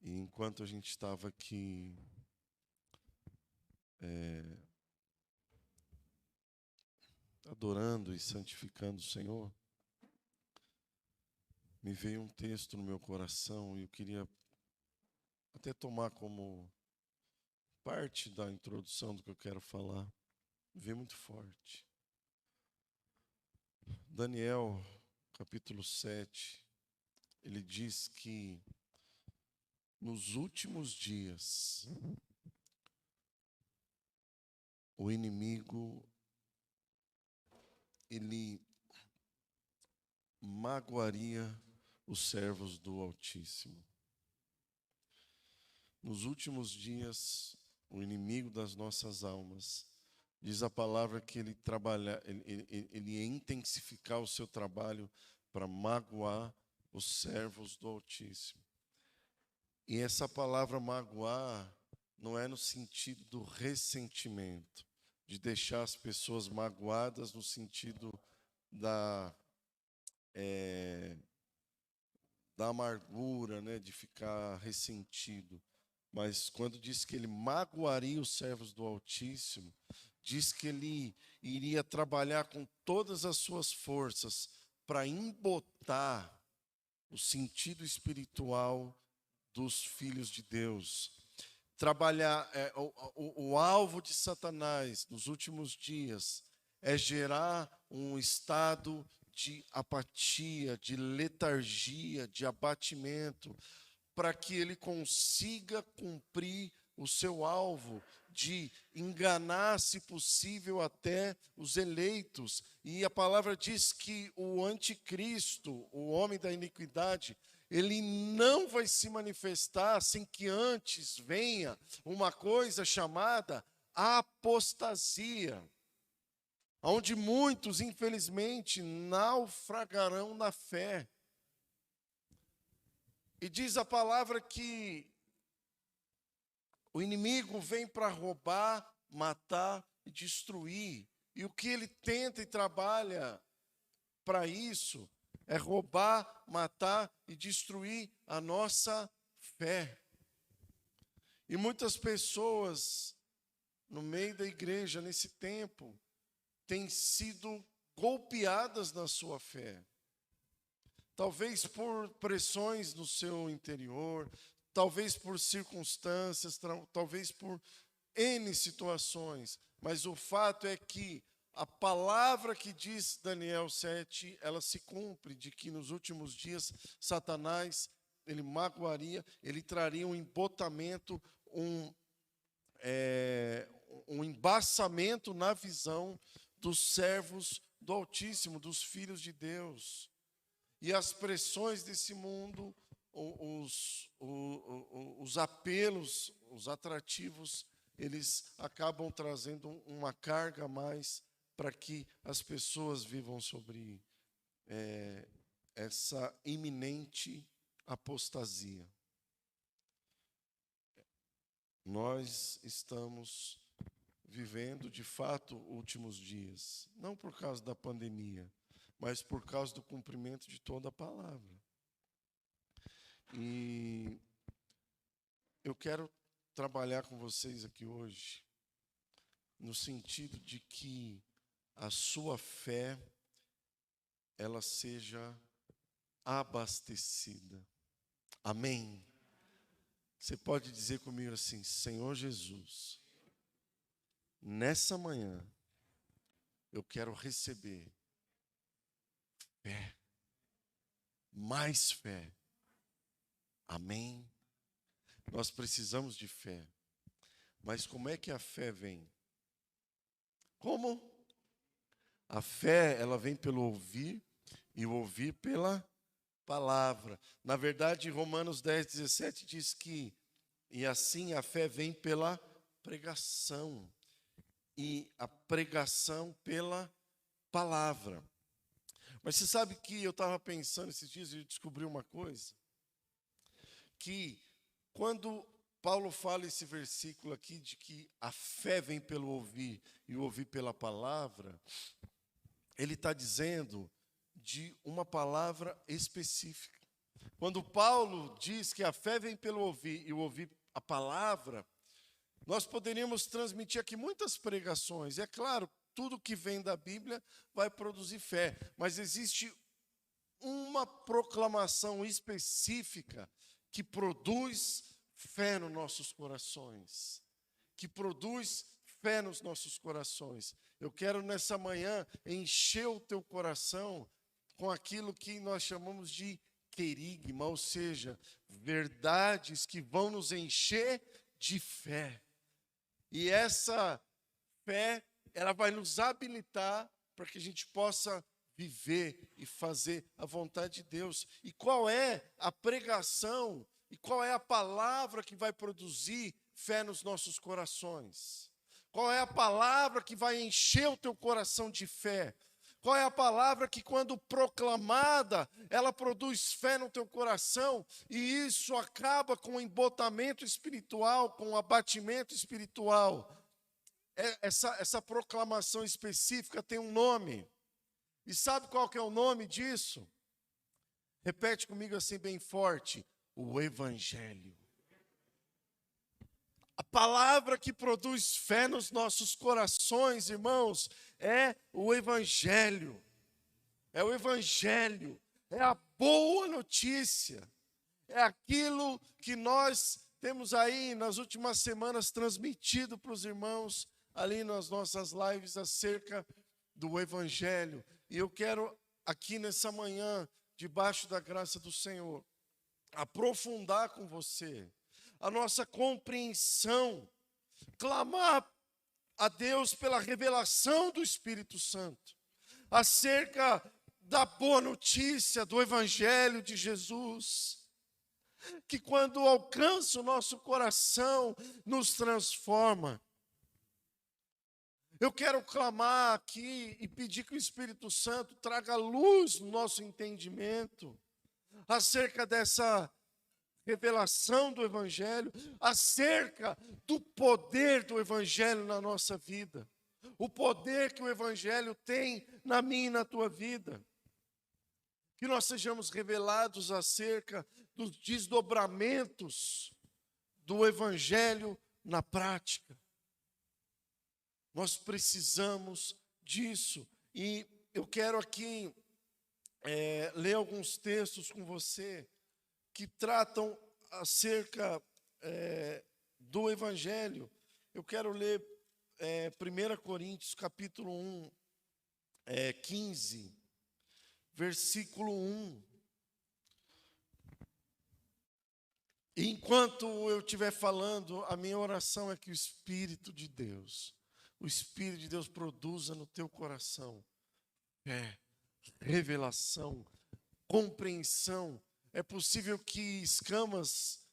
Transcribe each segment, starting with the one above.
E enquanto a gente estava aqui adorando e santificando o Senhor, me veio um texto no meu coração e eu queria até tomar como parte da introdução do que eu quero falar. Me veio muito forte. Daniel, capítulo 7, ele diz que nos últimos dias o inimigo ele magoaria os servos do Altíssimo. Nos últimos dias, o inimigo das nossas almas, diz a palavra que ele ia intensificar o seu trabalho para magoar os servos do Altíssimo. E essa palavra magoar não é no sentido do ressentimento, de deixar as pessoas magoadas no sentido da amargura, né, de ficar ressentido. Mas quando diz que ele magoaria os servos do Altíssimo, diz que ele iria trabalhar com todas as suas forças para embotar o sentido espiritual dos filhos de Deus. Trabalhar, o alvo de Satanás nos últimos dias é gerar um estado de apatia, de letargia, de abatimento, para que ele consiga cumprir o seu alvo de enganar, se possível, até os eleitos. E a palavra diz que o anticristo, o homem da iniquidade, ele não vai se manifestar sem que antes venha uma coisa chamada apostasia, onde muitos, infelizmente, naufragarão na fé. E diz a palavra que o inimigo vem para roubar, matar e destruir. E o que ele tenta e trabalha para isso é roubar, matar e destruir a nossa fé. E muitas pessoas no meio da igreja, nesse tempo, têm sido golpeadas na sua fé. Talvez por pressões no seu interior, talvez por circunstâncias, talvez por N situações. Mas o fato é que a palavra que diz Daniel 7, ela se cumpre, de que nos últimos dias Satanás, ele magoaria, ele traria um embotamento, um embaçamento na visão dos servos do Altíssimo, dos filhos de Deus. E as pressões desse mundo, os apelos, os atrativos, eles acabam trazendo uma carga a mais para que as pessoas vivam sobre essa iminente apostasia. Nós estamos vivendo, de fato, últimos dias, não por causa da pandemia, mas por causa do cumprimento de toda a palavra. E eu quero trabalhar com vocês aqui hoje no sentido de que a sua fé ela seja abastecida. Amém? Você pode dizer comigo assim: Senhor Jesus, nessa manhã eu quero receber fé, mais fé. Amém? Nós precisamos de fé. Mas como é que a fé vem? Como? A fé, ela vem pelo ouvir e o ouvir pela palavra. Na verdade, Romanos 10:17 diz que, e assim a fé vem pela pregação, e a pregação pela palavra. Mas você sabe que eu estava pensando esses dias e descobri uma coisa, que quando Paulo fala esse versículo aqui de que a fé vem pelo ouvir e o ouvir pela palavra, ele está dizendo de uma palavra específica. Quando Paulo diz que a fé vem pelo ouvir e o ouvir a palavra, nós poderíamos transmitir aqui muitas pregações. É claro, tudo que vem da Bíblia vai produzir fé, mas existe uma proclamação específica que produz fé nos nossos corações. Que produz fé nos nossos corações. Eu quero nessa manhã encher o teu coração com aquilo que nós chamamos de querigma, ou seja, verdades que vão nos encher de fé. E essa fé, ela vai nos habilitar para que a gente possa viver e fazer a vontade de Deus. E qual é a pregação e qual é a palavra que vai produzir fé nos nossos corações? Qual é a palavra que vai encher o teu coração de fé? Qual é a palavra que, quando proclamada, ela produz fé no teu coração e isso acaba com o embotamento espiritual, com o abatimento espiritual? Essa proclamação específica tem um nome. E sabe qual que é o nome disso? Repete comigo assim bem forte: o Evangelho. A palavra que produz fé nos nossos corações, irmãos, é o Evangelho. É o Evangelho. É a boa notícia. É aquilo que nós temos aí nas últimas semanas transmitido para os irmãos ali nas nossas lives acerca do Evangelho. E eu quero aqui nessa manhã, debaixo da graça do Senhor, aprofundar com você a nossa compreensão, clamar a Deus pela revelação do Espírito Santo, acerca da boa notícia do Evangelho de Jesus, que quando alcança o nosso coração, nos transforma. Eu quero clamar aqui e pedir que o Espírito Santo traga luz no nosso entendimento, acerca dessa revelação do Evangelho, acerca do poder do Evangelho na nossa vida, o poder que o Evangelho tem na minha e na tua vida. Que nós sejamos revelados acerca dos desdobramentos do Evangelho na prática. Nós precisamos disso. E eu quero aqui ler alguns textos com você que tratam acerca do Evangelho. Eu quero ler 1 Coríntios capítulo 1, 15, versículo 1. E enquanto eu estiver falando, a minha oração é que o Espírito de Deus produza no teu coração revelação, compreensão. É possível que escamas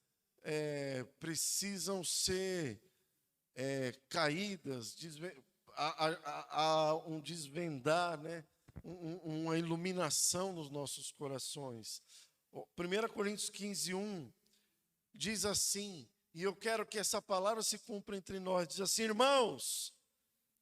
precisam ser caídas, há um desvendar, né? Uma iluminação nos nossos corações. 1 Coríntios 15, 1 diz assim, e eu quero que essa palavra se cumpra entre nós, diz assim: irmãos,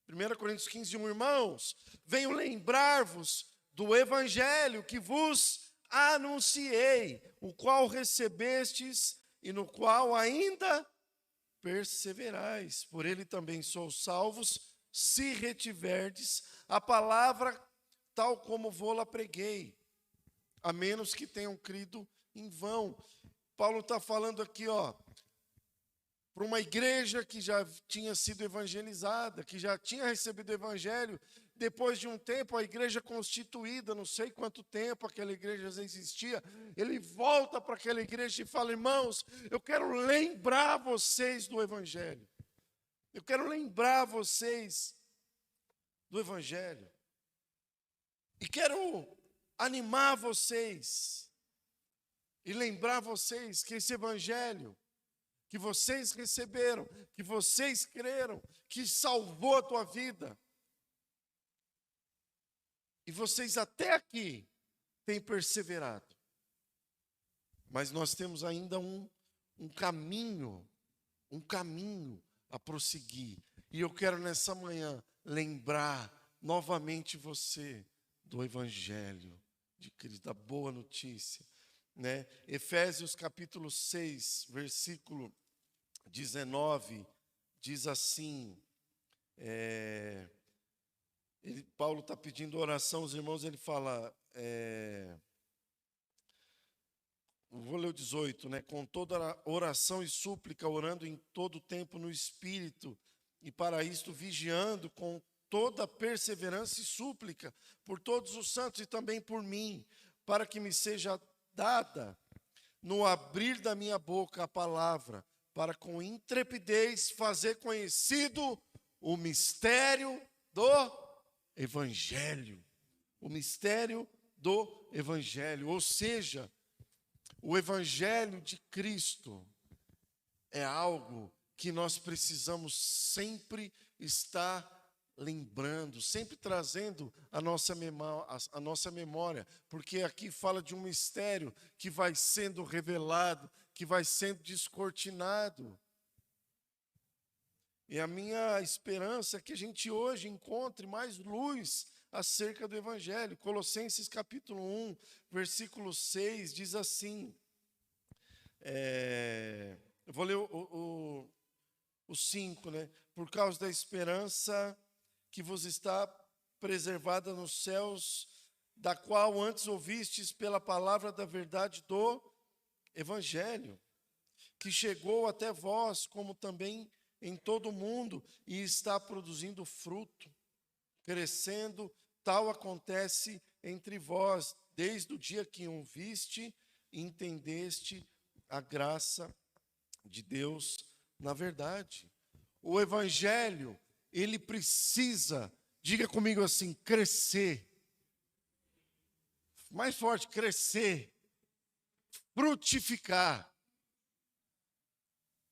1 Coríntios 15, 1, irmãos, venho lembrar-vos do Evangelho que vos anunciei, o qual recebestes e no qual ainda perseverais. Por ele também sois salvos, se retiverdes a palavra tal como vou-la preguei, a menos que tenham crido em vão. Paulo está falando aqui, para uma igreja que já tinha sido evangelizada, que já tinha recebido o evangelho. Depois de um tempo, a igreja constituída, não sei quanto tempo aquela igreja já existia, ele volta para aquela igreja e fala: irmãos, eu quero lembrar vocês do evangelho. Eu quero lembrar vocês do evangelho. E quero animar vocês e lembrar vocês que esse evangelho que vocês receberam, que vocês creram, que salvou a tua vida, e vocês até aqui têm perseverado. Mas nós temos ainda um caminho a prosseguir. E eu quero nessa manhã lembrar novamente você do Evangelho de Cristo, da boa notícia. né? Efésios capítulo 6, versículo 19, diz assim, Paulo está pedindo oração aos irmãos, ele fala, vou ler o 18, né? Com toda oração e súplica, orando em todo tempo no Espírito, e para isto vigiando com toda perseverança e súplica, por todos os santos e também por mim, para que me seja dada, no abrir da minha boca, a palavra, para com intrepidez fazer conhecido o mistério do Evangelho. O mistério do Evangelho, ou seja, o Evangelho de Cristo é algo que nós precisamos sempre estar lembrando, sempre trazendo a nossa memória, porque aqui fala de um mistério que vai sendo revelado, que vai sendo descortinado. E a minha esperança é que a gente hoje encontre mais luz acerca do Evangelho. Colossenses capítulo 1, versículo 6, diz assim, eu vou ler o 5, né? Por causa da esperança que vos está preservada nos céus, da qual antes ouvistes pela palavra da verdade do Evangelho, que chegou até vós, como também em todo o mundo, e está produzindo fruto, crescendo, tal acontece entre vós, desde o dia que ouviste e entendeste a graça de Deus na verdade. O Evangelho, ele precisa, diga comigo assim, crescer. Mais forte, crescer, frutificar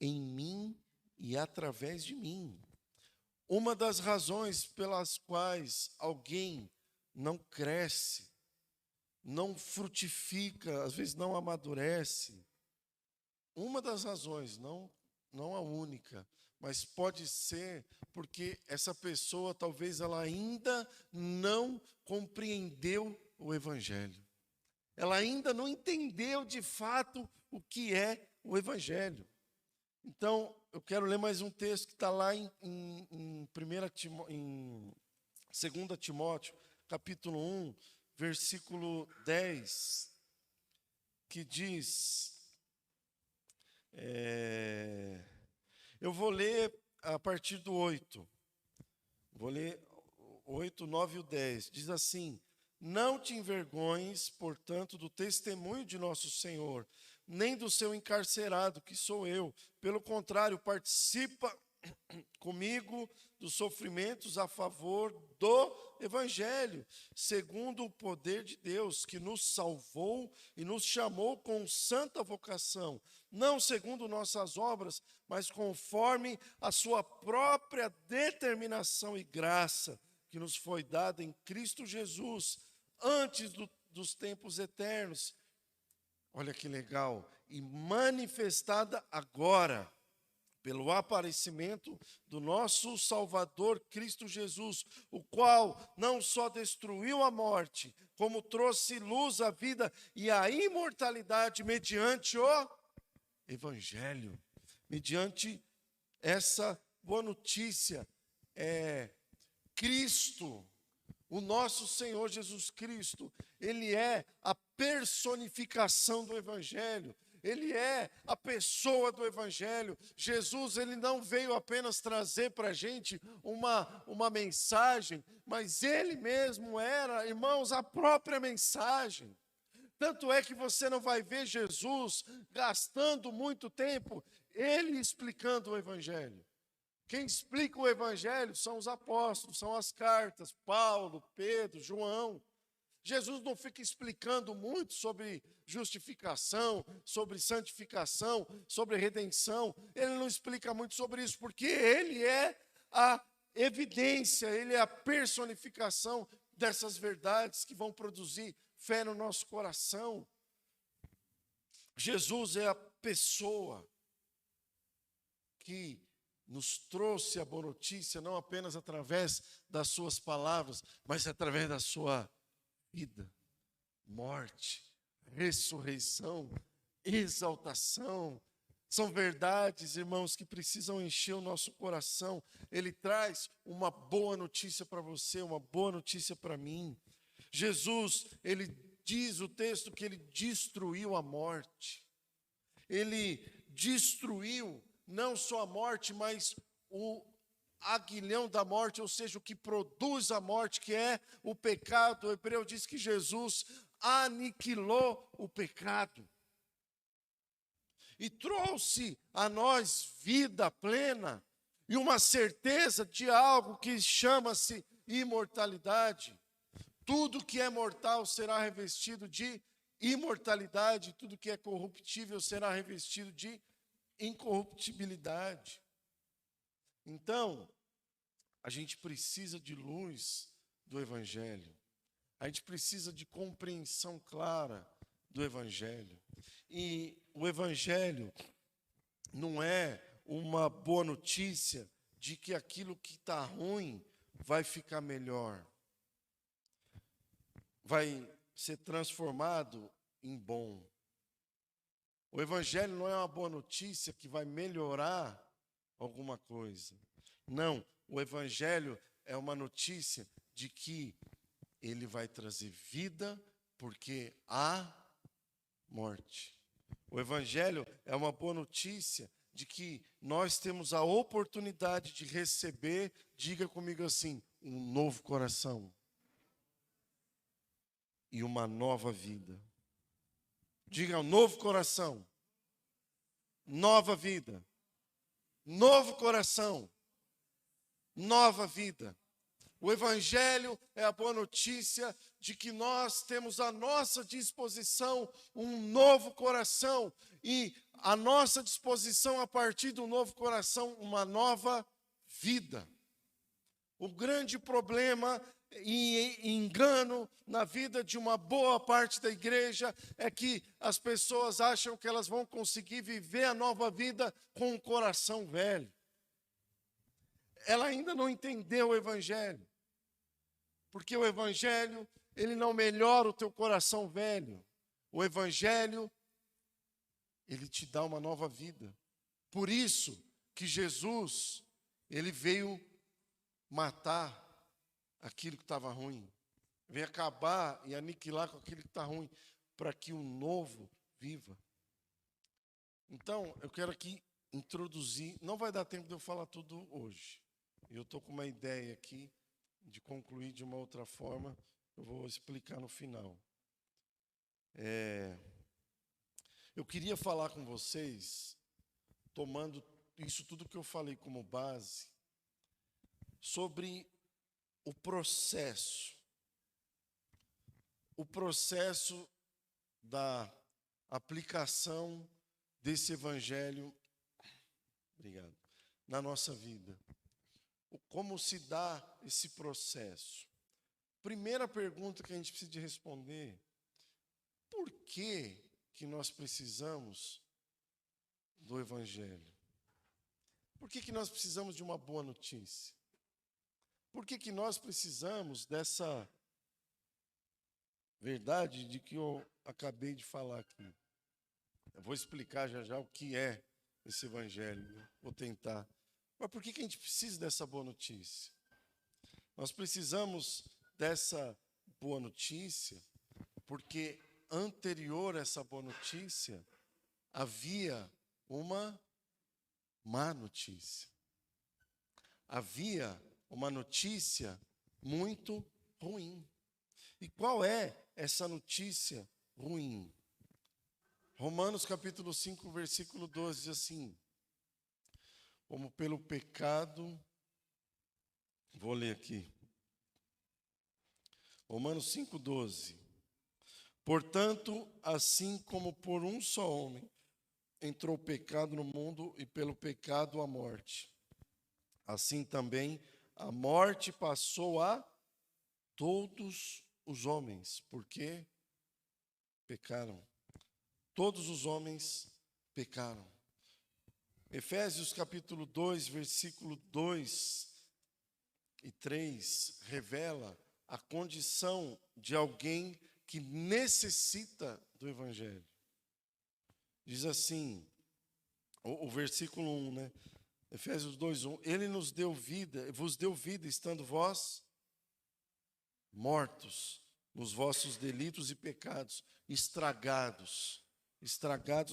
em mim e através de mim. Uma das razões pelas quais alguém não cresce, não frutifica, às vezes não amadurece, uma das razões, não a única, mas pode ser porque essa pessoa talvez ela ainda não compreendeu o Evangelho. Ela ainda não entendeu de fato o que é o Evangelho. Então, eu quero ler mais um texto que está lá em 2 Timóteo, capítulo 1, versículo 10, que diz... eu vou ler a partir do 8. Vou ler o 8, 9 e o 10. Diz assim: não te envergonhes, portanto, do testemunho de nosso Senhor, nem do seu encarcerado, que sou eu. Pelo contrário, participa comigo dos sofrimentos a favor do Evangelho, segundo o poder de Deus, que nos salvou e nos chamou com santa vocação, não segundo nossas obras, mas conforme a sua própria determinação e graça, que nos foi dada em Cristo Jesus, antes dos tempos eternos. Olha que legal. E manifestada agora, pelo aparecimento do nosso Salvador Cristo Jesus, o qual não só destruiu a morte, como trouxe luz à vida e à imortalidade mediante o Evangelho. Mediante essa boa notícia, Cristo, o nosso Senhor Jesus Cristo, Ele é a personificação do Evangelho. Ele é a pessoa do Evangelho. Jesus, ele não veio apenas trazer para a gente uma mensagem, mas ele mesmo era, irmãos, a própria mensagem. Tanto é que você não vai ver Jesus gastando muito tempo, ele explicando o Evangelho. Quem explica o Evangelho são os apóstolos, são as cartas, Paulo, Pedro, João. Jesus não fica explicando muito sobre justificação, sobre santificação, sobre redenção. Ele não explica muito sobre isso, porque ele é a evidência, ele é a personificação dessas verdades que vão produzir fé no nosso coração. Jesus é a pessoa que nos trouxe a boa notícia, não apenas através das suas palavras, mas através da sua vida, morte, ressurreição, exaltação. São verdades, irmãos, que precisam encher o nosso coração. Ele traz uma boa notícia para você, uma boa notícia para mim. Jesus, ele diz o texto que ele destruiu a morte. Ele destruiu não só a morte, mas o aguilhão da morte, ou seja, o que produz a morte, que é o pecado. O hebreu diz que Jesus aniquilou o pecado e trouxe a nós vida plena e uma certeza de algo que chama-se imortalidade. Tudo que é mortal será revestido de imortalidade, tudo que é corruptível será revestido de incorruptibilidade. Então, a gente precisa de luz do Evangelho. A gente precisa de compreensão clara do Evangelho. E o Evangelho não é uma boa notícia de que aquilo que está ruim vai ficar melhor. Vai ser transformado em bom. O Evangelho não é uma boa notícia que vai melhorar alguma coisa. Não, o Evangelho é uma notícia de que ele vai trazer vida porque há morte. O Evangelho é uma boa notícia de que nós temos a oportunidade de receber, diga comigo assim, um novo coração e uma nova vida. Diga, um novo coração, nova vida, novo coração, nova vida. O Evangelho é a boa notícia de que nós temos à nossa disposição um novo coração e à nossa disposição, a partir do novo coração, uma nova vida. O grande problema e engano na vida de uma boa parte da igreja é que as pessoas acham que elas vão conseguir viver a nova vida com um coração velho. Ela ainda não entendeu o Evangelho. Porque o Evangelho, ele não melhora o teu coração velho. O Evangelho, ele te dá uma nova vida. Por isso que Jesus, ele veio matar aquilo que estava ruim. Veio acabar e aniquilar com aquilo que está ruim, para que o novo viva. Então, eu quero aqui introduzir, não vai dar tempo de eu falar tudo hoje. Eu estou com uma ideia aqui, de concluir de uma outra forma, eu vou explicar no final. Eu queria falar com vocês, tomando isso tudo que eu falei como base, sobre o processo da aplicação desse Evangelho, obrigado, na nossa vida. Como se dá esse processo? Primeira pergunta que a gente precisa de responder: por que nós precisamos do Evangelho? Por que nós precisamos de uma boa notícia? Por que nós precisamos dessa verdade de que eu acabei de falar aqui? Eu vou explicar já já o que é esse Evangelho, vou tentar. Mas por que a gente precisa dessa boa notícia? Nós precisamos dessa boa notícia porque anterior a essa boa notícia havia uma má notícia. Havia uma notícia muito ruim. E qual é essa notícia ruim? Romanos capítulo 5, versículo 12 diz assim: como pelo pecado, vou ler aqui, Romanos 5,12. Portanto, assim como por um só homem entrou o pecado no mundo e pelo pecado a morte, assim também a morte passou a todos os homens, porque pecaram. Todos os homens pecaram. Efésios capítulo 2, versículo 2 e 3 revela a condição de alguém que necessita do Evangelho. Diz assim, o versículo 1, né? Efésios 2:1, ele nos deu vida, vos deu vida, estando vós mortos nos vossos delitos e pecados, estragados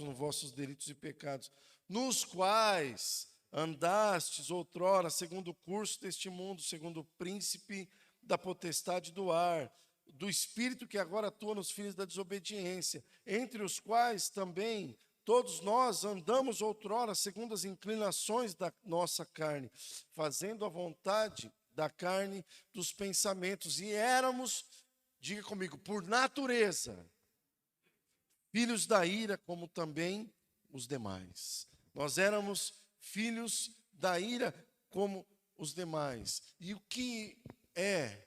nos vossos delitos e pecados, nos quais andastes outrora, segundo o curso deste mundo, segundo o príncipe da potestade do ar, do espírito que agora atua nos filhos da desobediência, entre os quais também todos nós andamos outrora segundo as inclinações da nossa carne, fazendo a vontade da carne, dos pensamentos, e éramos, diga comigo, por natureza, filhos da ira, como também os demais. Nós éramos filhos da ira, como os demais. E o que é?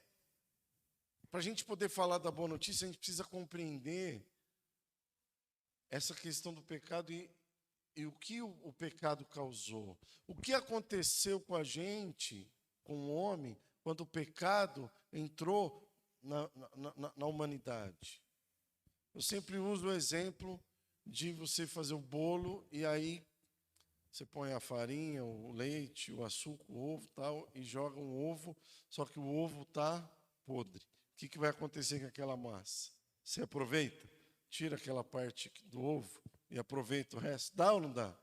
Para a gente poder falar da boa notícia, a gente precisa compreender essa questão do pecado e o que o pecado causou. O que aconteceu com a gente, com o homem, quando o pecado entrou na humanidade. Eu sempre uso o exemplo de você fazer o bolo e aí você põe a farinha, o leite, o açúcar, o ovo tal, e joga um ovo, só que o ovo está podre. O que vai acontecer com aquela massa? Você aproveita, tira aquela parte do ovo e aproveita o resto. Dá ou não dá?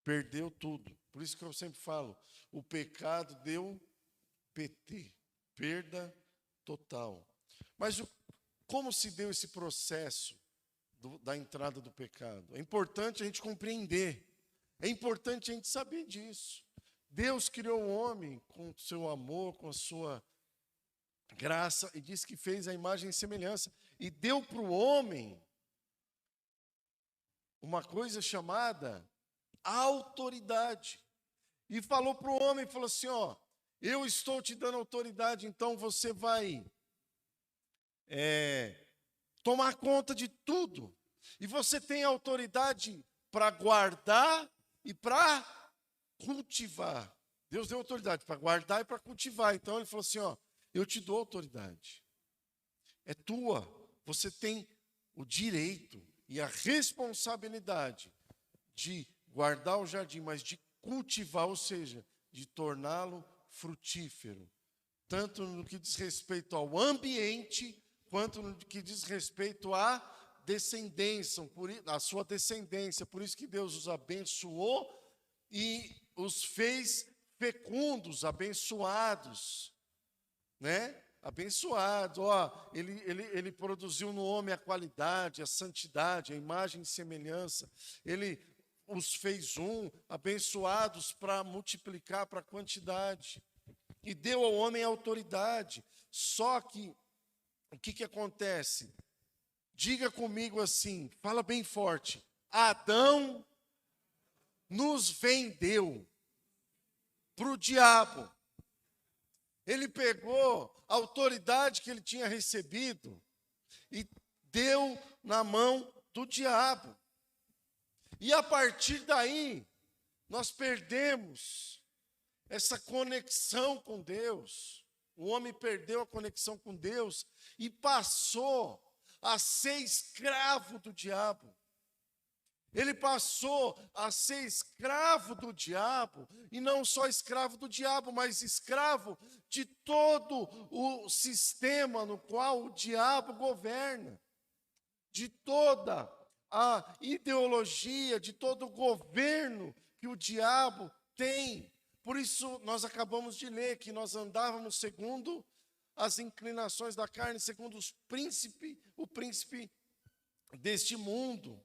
Perdeu tudo. Por isso que eu sempre falo, o pecado deu PT, perda total. Mas como se deu esse processo da entrada do pecado? É importante a gente compreender, é importante a gente saber disso. Deus criou o homem com o seu amor, com a sua graça, e disse que fez a imagem e semelhança, e deu para o homem uma coisa chamada autoridade. E falou para o homem, falou assim, ó, eu estou te dando autoridade, então você vai tomar conta de tudo. E você tem autoridade para guardar e para cultivar. Deus deu autoridade para guardar e para cultivar. Então ele falou assim, ó, eu te dou autoridade. É tua. Você tem o direito e a responsabilidade de guardar o jardim, mas de cultivar, ou seja, de torná-lo frutífero. Tanto no que diz respeito ao ambiente, quanto no que diz respeito à descendência, a sua descendência. Por isso que Deus os abençoou e os fez fecundos, abençoados, né? Abençoados, ó, ele produziu no homem a qualidade, a santidade, a imagem e semelhança. Ele os fez abençoados para multiplicar para a quantidade. E deu ao homem autoridade. Só que, o que acontece? Diga comigo assim, fala bem forte. Adão nos vendeu para o diabo. Ele pegou a autoridade que ele tinha recebido e deu na mão do diabo. E a partir daí, nós perdemos essa conexão com Deus. O homem perdeu a conexão com Deus e passou a ser escravo do diabo. Ele passou a ser escravo do diabo, e não só escravo do diabo, mas escravo de todo o sistema no qual o diabo governa, de toda a ideologia, de todo o governo que o diabo tem. Por isso, nós acabamos de ler que nós andávamos segundo as inclinações da carne, segundo o príncipe deste mundo,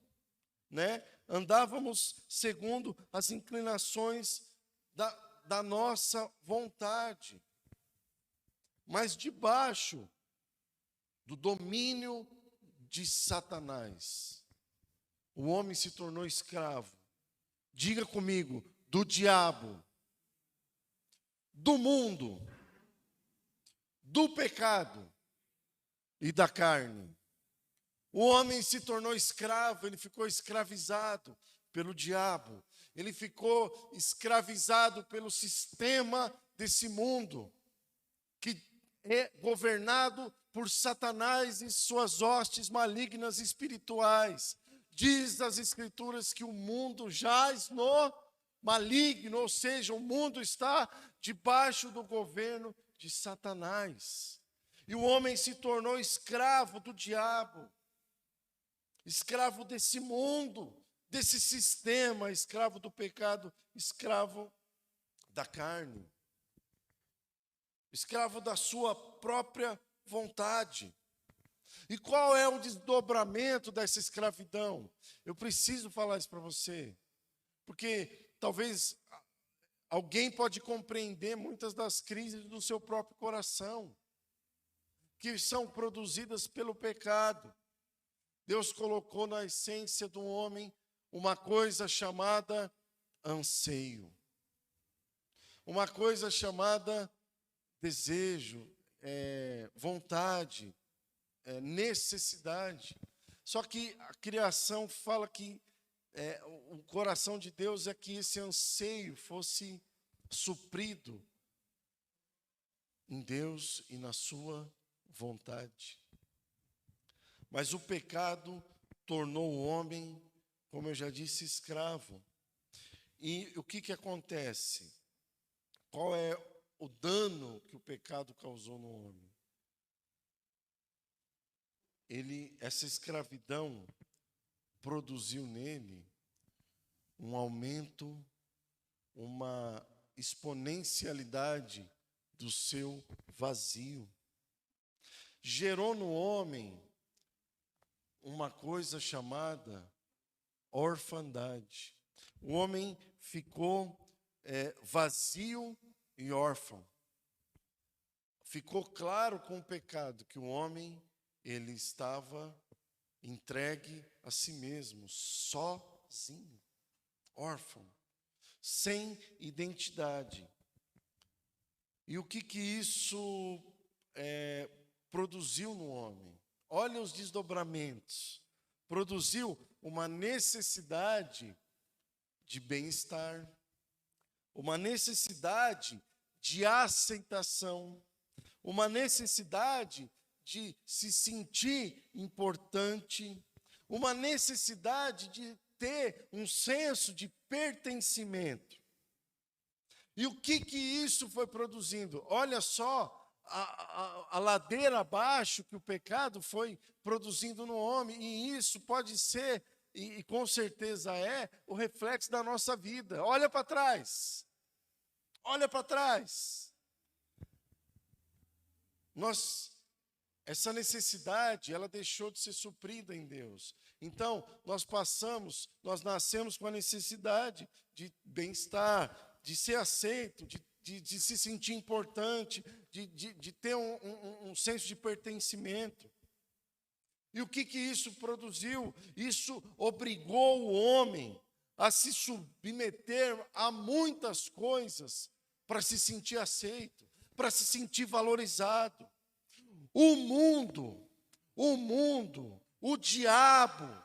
né? Andávamos segundo as inclinações da nossa vontade, mas debaixo do domínio de Satanás. O homem se tornou escravo. Diga comigo, do diabo, do mundo, do pecado e da carne. O homem se tornou escravo, ele ficou escravizado pelo diabo. Ele ficou escravizado pelo sistema desse mundo, que é governado por Satanás e suas hostes malignas espirituais. Diz as Escrituras que o mundo jaz no maligno, ou seja, o mundo está debaixo do governo de Satanás. E o homem se tornou escravo do diabo, escravo desse mundo, desse sistema, escravo do pecado, escravo da carne, escravo da sua própria vontade. E qual é o desdobramento dessa escravidão? Eu preciso falar isso para você, porque talvez alguém pode compreender muitas das crises do seu próprio coração, que são produzidas pelo pecado. Deus colocou na essência do homem uma coisa chamada anseio, uma coisa chamada desejo, vontade, necessidade. Só que a criação fala que o coração de Deus é que esse anseio fosse suprido em Deus e na sua vontade. Mas o pecado tornou o homem, como eu já disse, escravo. E o que acontece? Qual é o dano que o pecado causou no homem? Essa escravidão produziu nele um aumento, uma exponencialidade do seu vazio. Gerou no homem uma coisa chamada orfandade. O homem ficou vazio e órfão. Ficou claro com o pecado que o homem, ele estava entregue a si mesmo, sozinho, órfão, sem identidade. E o que isso produziu no homem? Olha os desdobramentos. Produziu uma necessidade de bem-estar, uma necessidade de aceitação, uma necessidade de se sentir importante, uma necessidade de ter um senso de pertencimento. E o que isso foi produzindo? Olha só a ladeira abaixo que o pecado foi produzindo no homem, e isso pode ser, e com certeza o reflexo da nossa vida. Olha para trás, olha para trás. Essa necessidade, ela deixou de ser suprida em Deus. Então, nós nascemos com a necessidade de bem-estar, de ser aceito, de se sentir importante, de ter um senso de pertencimento. E o que isso produziu? Isso obrigou o homem a se submeter a muitas coisas para se sentir aceito, para se sentir valorizado. O mundo, o diabo,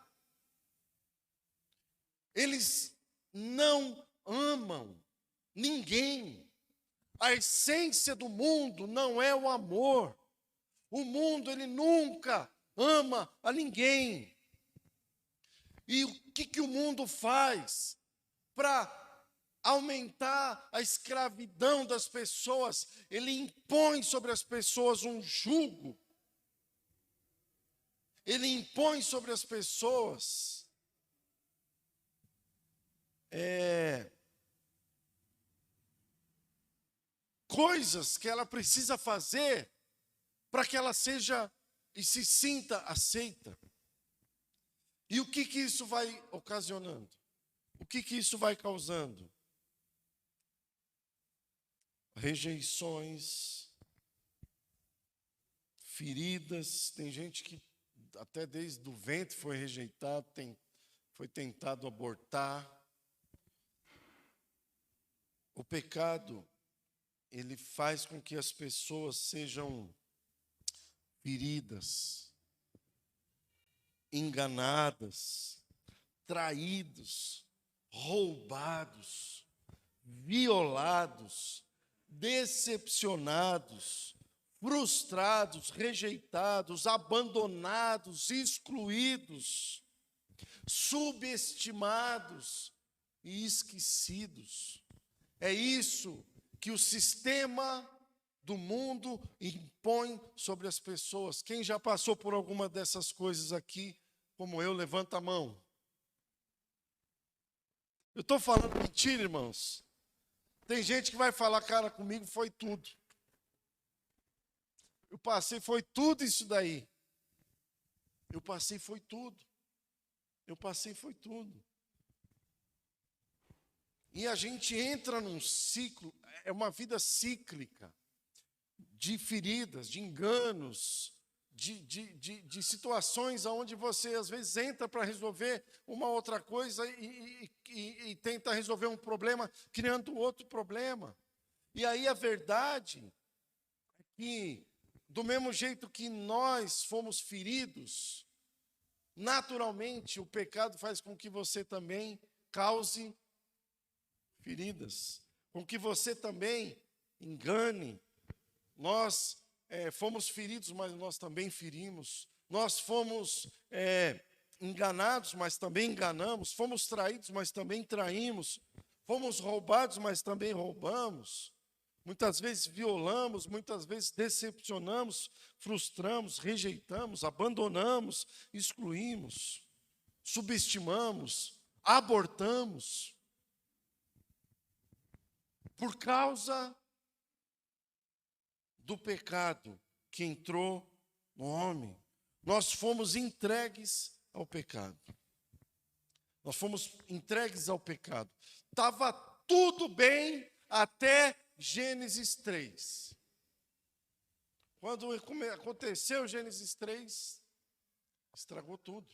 eles não amam ninguém. A essência do mundo não é o amor. O mundo, ele nunca ama a ninguém. E o que o mundo faz para aumentar a escravidão das pessoas? Ele impõe sobre as pessoas um jugo. Ele impõe sobre as pessoas coisas que ela precisa fazer para que ela seja e se sinta aceita. E o que isso vai ocasionando? O que isso vai causando? Rejeições, feridas. Tem gente que até desde o ventre foi rejeitado, foi tentado abortar. O pecado, ele faz com que as pessoas sejam feridas, enganadas, traídos, roubados, violados, decepcionados, frustrados, rejeitados, abandonados, excluídos, subestimados e esquecidos. É isso que o sistema do mundo impõe sobre as pessoas. Quem já passou por alguma dessas coisas aqui, como eu, levanta a mão. Eu estou falando mentira, irmãos? Tem gente que vai falar, cara, comigo foi tudo. Eu passei, foi tudo isso daí. Eu passei, foi tudo. Eu passei, foi tudo. E a gente entra num ciclo, é uma vida cíclica, de feridas, de enganos, de situações onde você às vezes entra para resolver uma outra coisa e tenta resolver um problema criando outro problema. E aí a verdade é que, do mesmo jeito que nós fomos feridos, naturalmente o pecado faz com que você também cause feridas, com que você também engane. Nós fomos feridos, mas nós também ferimos. Nós fomos enganados, mas também enganamos. Fomos traídos, mas também traímos. Fomos roubados, mas também roubamos. Muitas vezes violamos, muitas vezes decepcionamos, frustramos, rejeitamos, abandonamos, excluímos, subestimamos, abortamos. Por causa do pecado que entrou no homem, nós fomos entregues ao pecado. Nós fomos entregues ao pecado. Estava tudo bem até Gênesis 3. Quando aconteceu Gênesis 3, estragou tudo.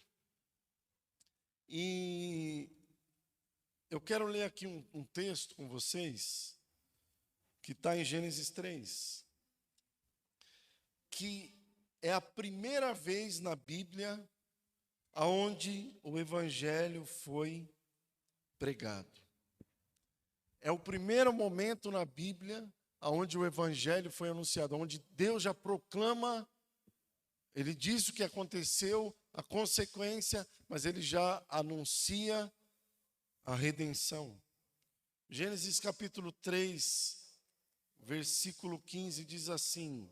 E eu quero ler aqui um texto com vocês, que está em Gênesis 3, que é a primeira vez na Bíblia onde o Evangelho foi pregado. É o primeiro momento na Bíblia onde o Evangelho foi anunciado, onde Deus já proclama, ele diz o que aconteceu, a consequência, mas ele já anuncia a redenção. Gênesis capítulo 3, versículo 15 diz assim: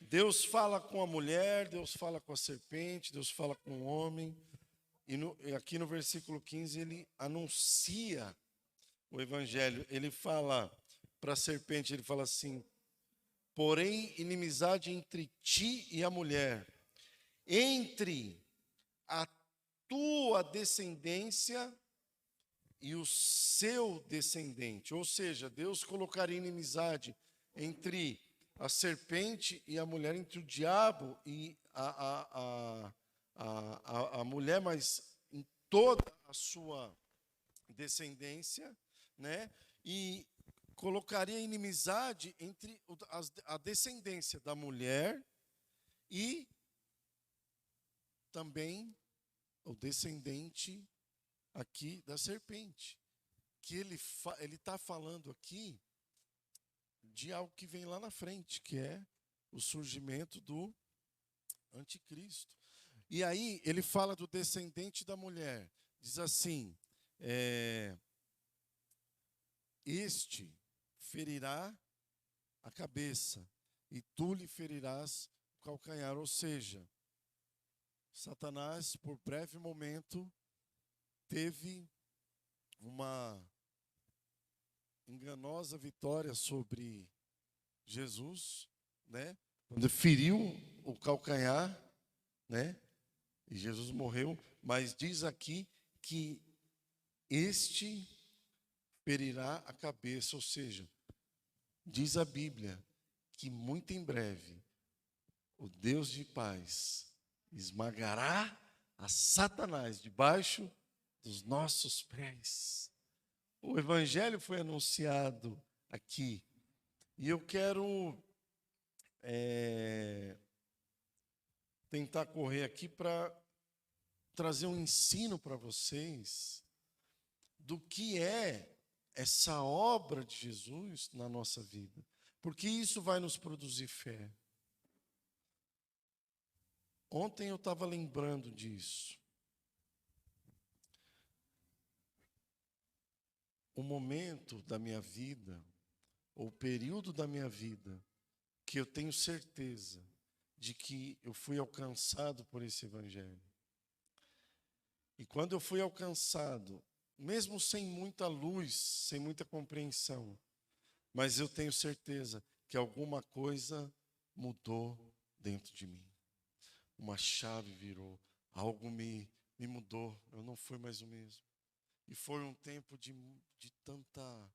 Deus fala com a mulher, Deus fala com a serpente, Deus fala com o homem, e aqui no versículo 15 ele anuncia o evangelho. Ele fala para a serpente, ele fala assim: porém inimizade entre ti e a mulher, entre a tua descendência e o seu descendente. Ou seja, Deus colocaria inimizade entre a serpente e a mulher, entre o diabo e a mulher, mas em toda a sua descendência, né? E colocaria inimizade entre a descendência da mulher e também o descendente aqui da serpente. Que ele está falando aqui de algo que vem lá na frente, que é o surgimento do anticristo. E aí ele fala do descendente da mulher. Diz assim, este ferirá a cabeça e tu lhe ferirás o calcanhar. Ou seja, Satanás, por breve momento, teve uma enganosa vitória sobre Jesus, né? Quando feriu o calcanhar, né? E Jesus morreu, mas diz aqui que este ferirá a cabeça, ou seja, diz a Bíblia que muito em breve o Deus de paz esmagará a Satanás debaixo dos nossos pés. O evangelho foi anunciado aqui. E eu quero tentar correr aqui para trazer um ensino para vocês do que é essa obra de Jesus na nossa vida, porque isso vai nos produzir fé. Ontem eu estava lembrando disso. O momento da minha vida, ou o período da minha vida, que eu tenho certeza de que eu fui alcançado por esse evangelho. E quando eu fui alcançado, mesmo sem muita luz, sem muita compreensão, mas eu tenho certeza que alguma coisa mudou dentro de mim. Uma chave virou, algo me mudou, eu não fui mais o mesmo. E foi um tempo de tanta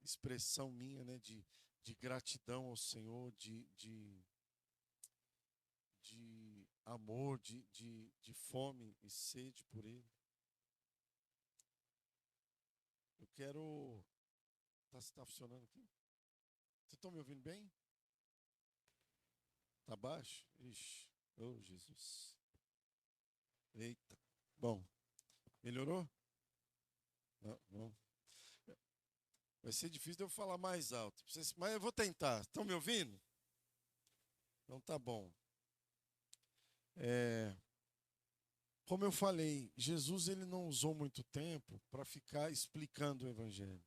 expressão minha, né, de gratidão ao Senhor, de amor, de fome e sede por Ele. Eu quero... Está funcionando aqui? Vocês estão me ouvindo bem? Está baixo? Ixi, oh Jesus. Eita. Bom, melhorou? Não. Vai ser difícil de eu falar mais alto. Mas eu vou tentar. Estão me ouvindo? Então tá bom. Como eu falei, Jesus ele não usou muito tempo para ficar explicando o evangelho.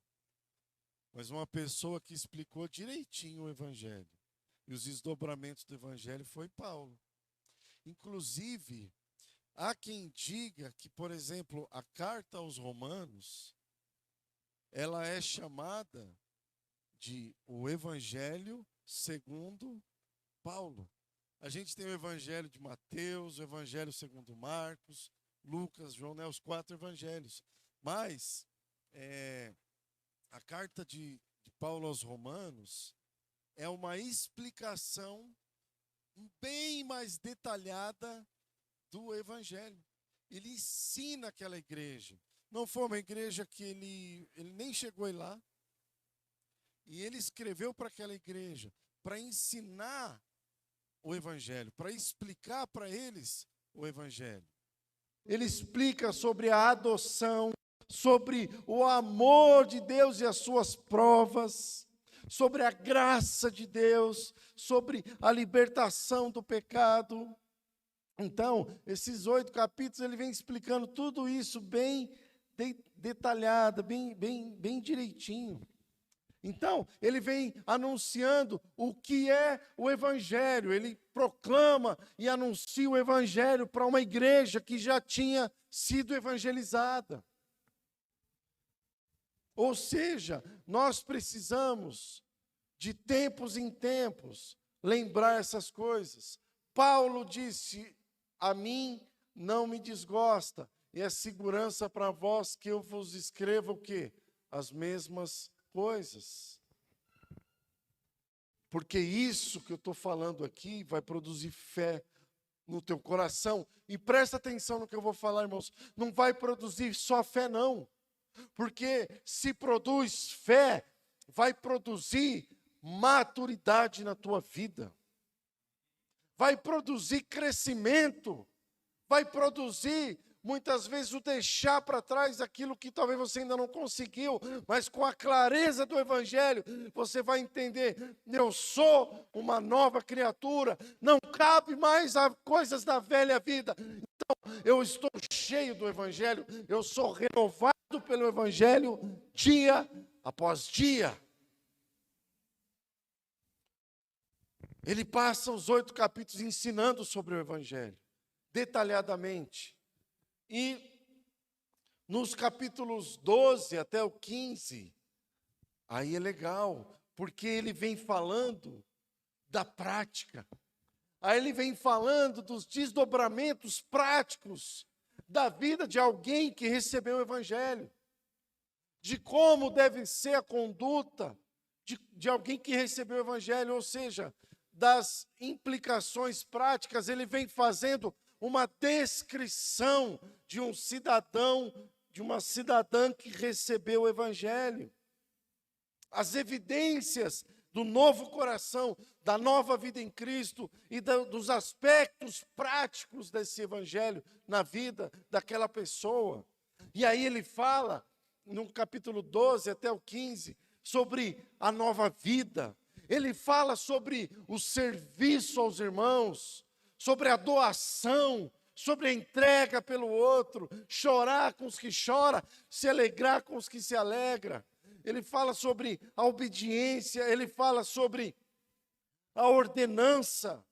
Mas uma pessoa que explicou direitinho o evangelho e os desdobramentos do evangelho foi Paulo. Inclusive, há quem diga que, por exemplo, a carta aos Romanos, ela é chamada de o Evangelho segundo Paulo. A gente tem o Evangelho de Mateus, o Evangelho segundo Marcos, Lucas, João, né, os 4 evangelhos. Mas a carta de Paulo aos Romanos é uma explicação bem mais detalhada do Evangelho. Ele ensina aquela igreja. Não foi uma igreja que ele nem chegou lá. E ele escreveu para aquela igreja para ensinar o Evangelho, para explicar para eles o Evangelho. Ele explica sobre a adoção, sobre o amor de Deus e as suas provas, sobre a graça de Deus, sobre a libertação do pecado. Então, esses 8 capítulos, ele vem explicando tudo isso bem detalhado, bem direitinho. Então, ele vem anunciando o que é o Evangelho. Ele proclama e anuncia o Evangelho para uma igreja que já tinha sido evangelizada. Ou seja, nós precisamos, de tempos em tempos, lembrar essas coisas. Paulo disse: a mim não me desgosta, e é segurança para vós que eu vos escreva o quê? As mesmas coisas. Porque isso que eu estou falando aqui vai produzir fé no teu coração. E presta atenção no que eu vou falar, irmãos. Não vai produzir só fé, não. Porque se produz fé, vai produzir maturidade na tua vida. Vai produzir crescimento. Vai produzir, muitas vezes, o deixar para trás aquilo que talvez você ainda não conseguiu. Mas com a clareza do Evangelho, você vai entender: eu sou uma nova criatura. Não cabe mais a coisas da velha vida. Então, eu estou cheio do Evangelho. Eu sou renovado pelo Evangelho dia após dia. Ele passa os 8 capítulos ensinando sobre o Evangelho, detalhadamente. E nos capítulos 12 até o 15, aí é legal, porque ele vem falando da prática. Aí ele vem falando dos desdobramentos práticos da vida de alguém que recebeu o Evangelho, de como deve ser a conduta de alguém que recebeu o Evangelho, ou seja, das implicações práticas. Ele vem fazendo uma descrição de um cidadão, de uma cidadã que recebeu o Evangelho. As evidências do novo coração, da nova vida em Cristo e dos aspectos práticos desse Evangelho na vida daquela pessoa. E aí ele fala no capítulo 12 até o 15, sobre a nova vida. Ele fala sobre o serviço aos irmãos, sobre a doação, sobre a entrega pelo outro, chorar com os que choram, se alegrar com os que se alegram. Ele fala sobre a obediência, ele fala sobre a ordenança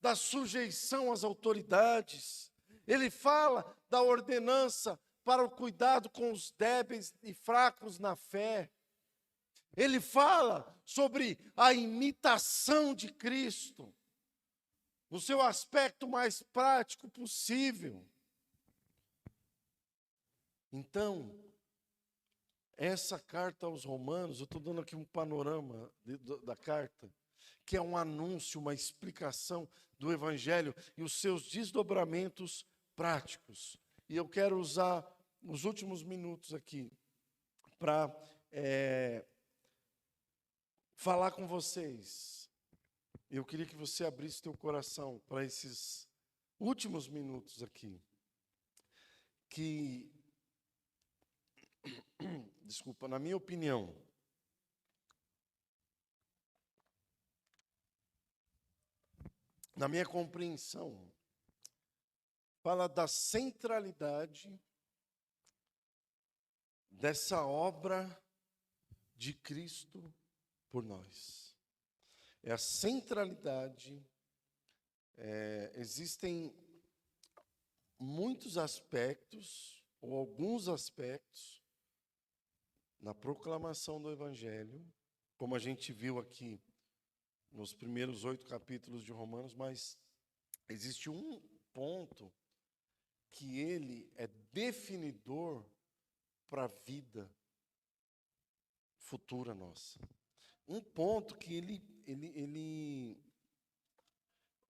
da sujeição às autoridades. Ele fala da ordenança para o cuidado com os débeis e fracos na fé. Ele fala sobre a imitação de Cristo, no seu aspecto mais prático possível. Então, essa carta aos Romanos, eu estou dando aqui um panorama da carta, que é um anúncio, uma explicação do Evangelho e os seus desdobramentos práticos. E eu quero usar os últimos minutos aqui para falar com vocês. Eu queria que você abrisse teu coração para esses últimos minutos aqui. Que, desculpa, na minha opinião, na minha compreensão, fala da centralidade dessa obra de Cristo por nós. É a centralidade, existem muitos aspectos, ou alguns aspectos, na proclamação do Evangelho, como a gente viu aqui nos primeiros 8 capítulos de Romanos, mas existe um ponto que ele é definidor para a vida futura nossa. Um ponto que ele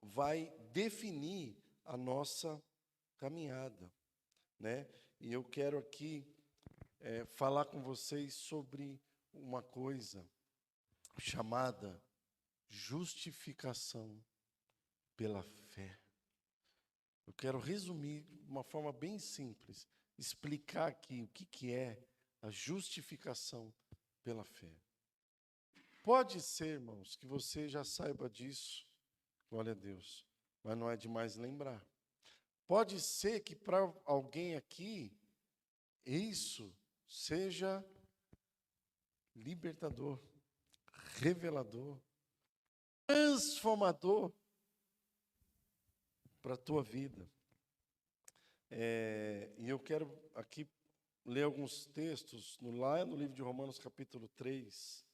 vai definir a nossa caminhada, né? E eu quero aqui falar com vocês sobre uma coisa chamada justificação pela fé. Eu quero resumir de uma forma bem simples, explicar aqui o que é a justificação pela fé. Pode ser, irmãos, que você já saiba disso, glória a Deus, mas não é demais lembrar. Pode ser que para alguém aqui, isso seja libertador, revelador, transformador para a tua vida. E eu quero aqui ler alguns textos, lá no livro de Romanos, capítulo 3,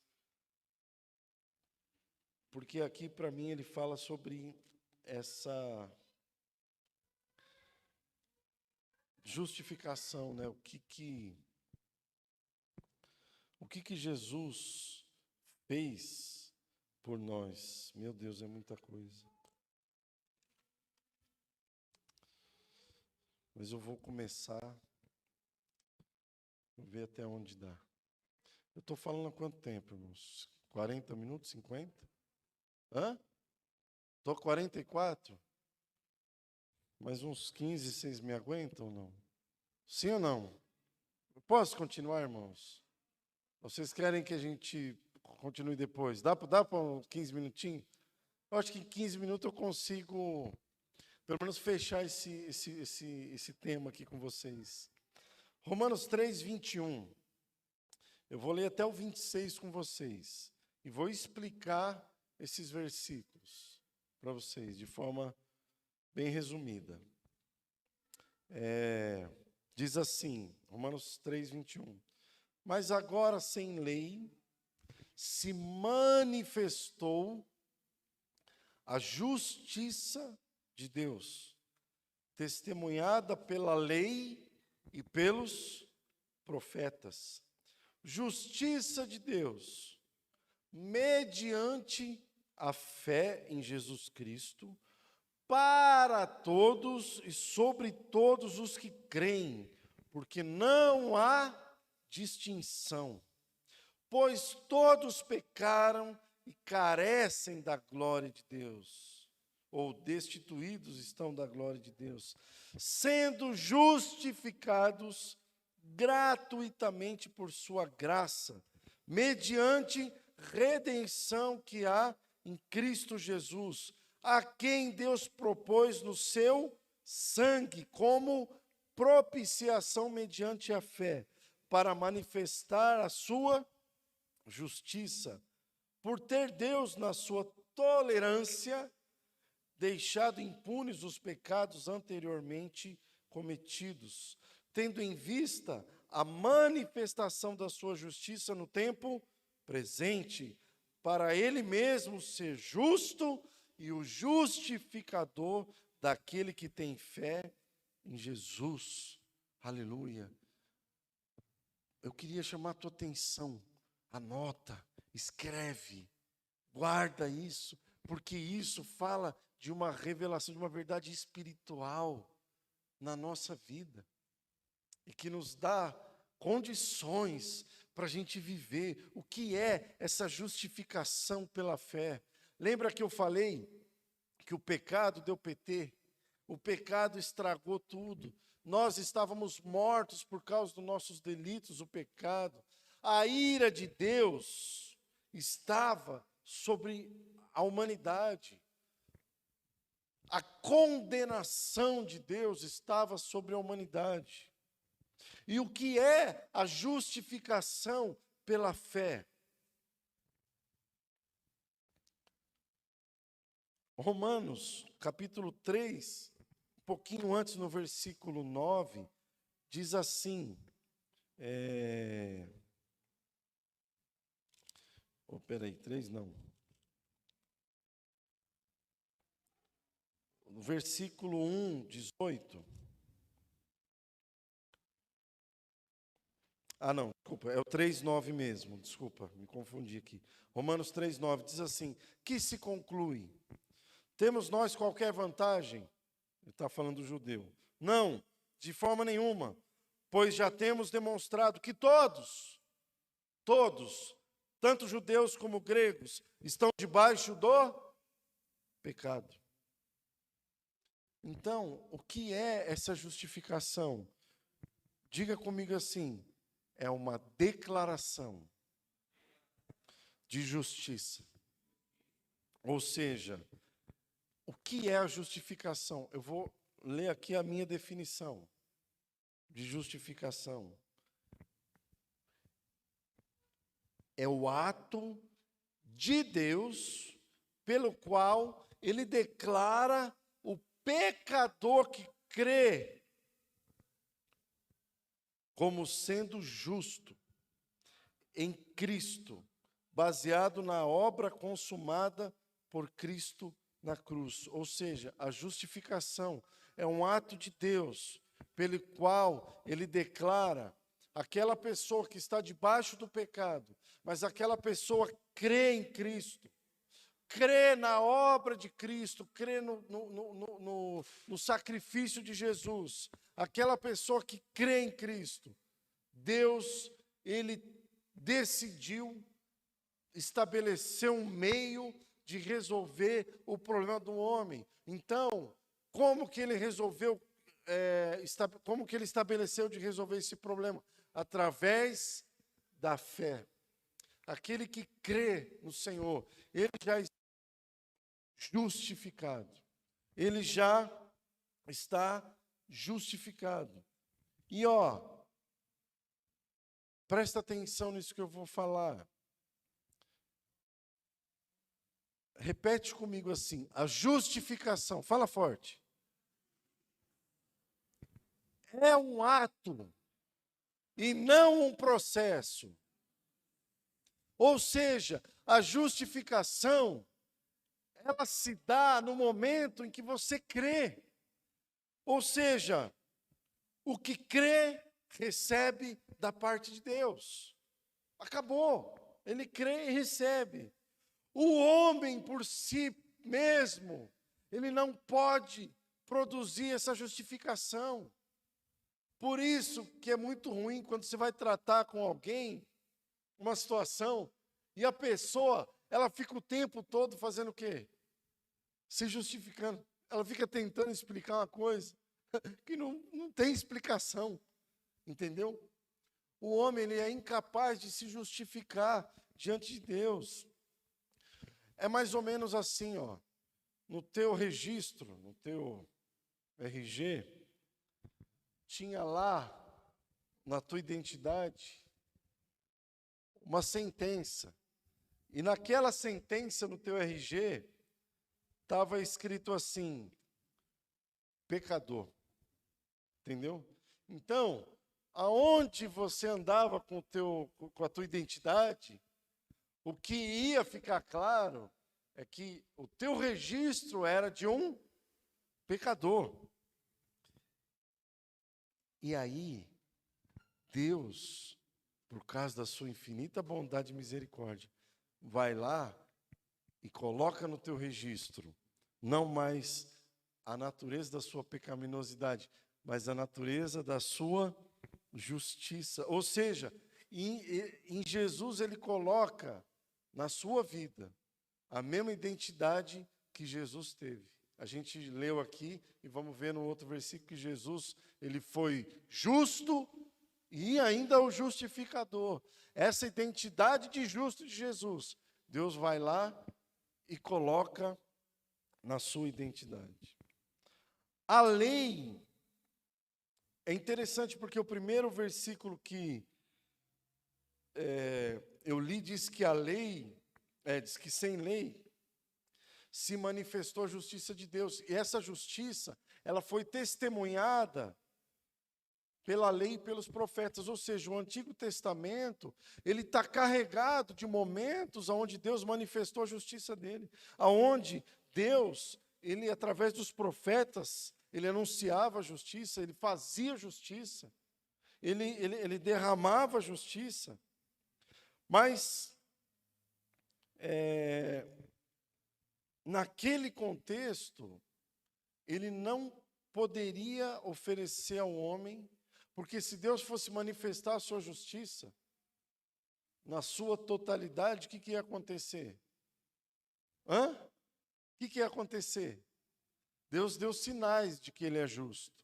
porque aqui, para mim, ele fala sobre essa justificação, né? O que Jesus fez por nós. Meu Deus, é muita coisa. Mas eu vou começar, vou ver até onde dá. Eu estou falando há quanto tempo, irmãos? 40 minutos, 50? Hã? Estou 44? Mais uns 15, vocês me aguentam ou não? Sim ou não? Eu posso continuar, irmãos? Vocês querem que a gente continue depois? Dá para uns 15 minutinhos? Eu acho que em 15 minutos eu consigo, pelo menos, fechar esse tema aqui com vocês. Romanos 3, 21. Eu vou ler até o 26 com vocês. E vou explicar esses versículos para vocês, de forma bem resumida. Diz assim, Romanos 3, 21. Mas agora, sem lei, se manifestou a justiça de Deus, testemunhada pela lei e pelos profetas. Justiça de Deus, mediante a fé em Jesus Cristo, para todos e sobre todos os que creem, porque não há distinção, pois todos pecaram e carecem da glória de Deus, ou destituídos estão da glória de Deus, sendo justificados gratuitamente por sua graça, mediante redenção que há em Cristo Jesus, a quem Deus propôs no seu sangue como propiciação mediante a fé, para manifestar a sua justiça, por ter Deus, na sua tolerância, deixado impunes os pecados anteriormente cometidos, tendo em vista a manifestação da sua justiça no tempo presente, para ele mesmo ser justo e o justificador daquele que tem fé em Jesus. Aleluia. Eu queria chamar a tua atenção. Anota, escreve, guarda isso, porque isso fala de uma revelação, de uma verdade espiritual na nossa vida, e que nos dá condições para a gente viver o que é essa justificação pela fé. Lembra que eu falei que o pecado deu PT, o pecado estragou tudo, nós estávamos mortos por causa dos nossos delitos, o pecado, a ira de Deus estava sobre a humanidade, a condenação de Deus estava sobre a humanidade. E o que é a justificação pela fé? Romanos, capítulo 3, um pouquinho antes, no versículo 9, diz assim, peraí, 3 não. No versículo 1, 18. Ah, não, desculpa, é o 3:9 mesmo, desculpa, me confundi aqui. Romanos 3:9 diz assim: que se conclui? Temos nós qualquer vantagem? Ele está falando do judeu. Não, de forma nenhuma, pois já temos demonstrado que todos, tanto judeus como gregos, estão debaixo do pecado. Então, o que é essa justificação? Diga comigo assim: é uma declaração de justiça. Ou seja, o que é a justificação? Eu vou ler aqui a minha definição de justificação. É o ato de Deus pelo qual ele declara o pecador que crê como sendo justo em Cristo, baseado na obra consumada por Cristo na cruz. Ou seja, a justificação é um ato de Deus, pelo qual ele declara aquela pessoa que está debaixo do pecado, mas aquela pessoa crê em Cristo, crê na obra de Cristo, crê no sacrifício de Jesus. Aquela pessoa que crê em Cristo, Deus, ele decidiu estabelecer um meio de resolver o problema do homem. Então, como que ele resolveu, como que ele estabeleceu de resolver esse problema? Através da fé. Aquele que crê no Senhor, ele já está justificado. Ele já está justificado. E presta atenção nisso que eu vou falar. Repete comigo assim: a justificação, fala forte, é um ato e não um processo. Ou seja, a justificação, ela se dá no momento em que você crê. Ou seja, o que crê, recebe da parte de Deus. Acabou. Ele crê e recebe. O homem por si mesmo, ele não pode produzir essa justificação. Por isso que é muito ruim quando você vai tratar com alguém uma situação e a pessoa, ela fica o tempo todo fazendo o quê? Se justificando. Ela fica tentando explicar uma coisa que não tem explicação. Entendeu? o homem ele é incapaz de se justificar diante de Deus. É mais ou menos assim, ó, no teu registro, no teu RG, tinha lá, na tua identidade, uma sentença. E naquela sentença, no teu RG, estava escrito assim, pecador. Entendeu? Então, aonde você andava com a tua identidade, o que ia ficar claro é que o teu registro era de um pecador. E aí, Deus, por causa da sua infinita bondade e misericórdia, vai lá e coloca no teu registro, não mais a natureza da sua pecaminosidade, mas a natureza da sua justiça. Ou seja, em Jesus ele coloca na sua vida a mesma identidade que Jesus teve. A gente leu aqui e vamos ver no outro versículo que Jesus, ele foi justo e ainda o justificador. Essa identidade de justo de Jesus, Deus vai lá e coloca na sua identidade. A lei é interessante porque o primeiro versículo que eu li diz que a lei, diz que sem lei se manifestou a justiça de Deus. E essa justiça, ela foi testemunhada pela lei e pelos profetas. Ou seja, o Antigo Testamento, ele está carregado de momentos onde Deus manifestou a justiça dele. Onde Deus, ele através dos profetas, ele anunciava a justiça, ele fazia justiça, ele derramava a justiça. Mas, naquele contexto, ele não poderia oferecer ao homem, porque se Deus fosse manifestar a sua justiça, na sua totalidade, o que ia acontecer? O que ia acontecer? Deus deu sinais de que ele é justo,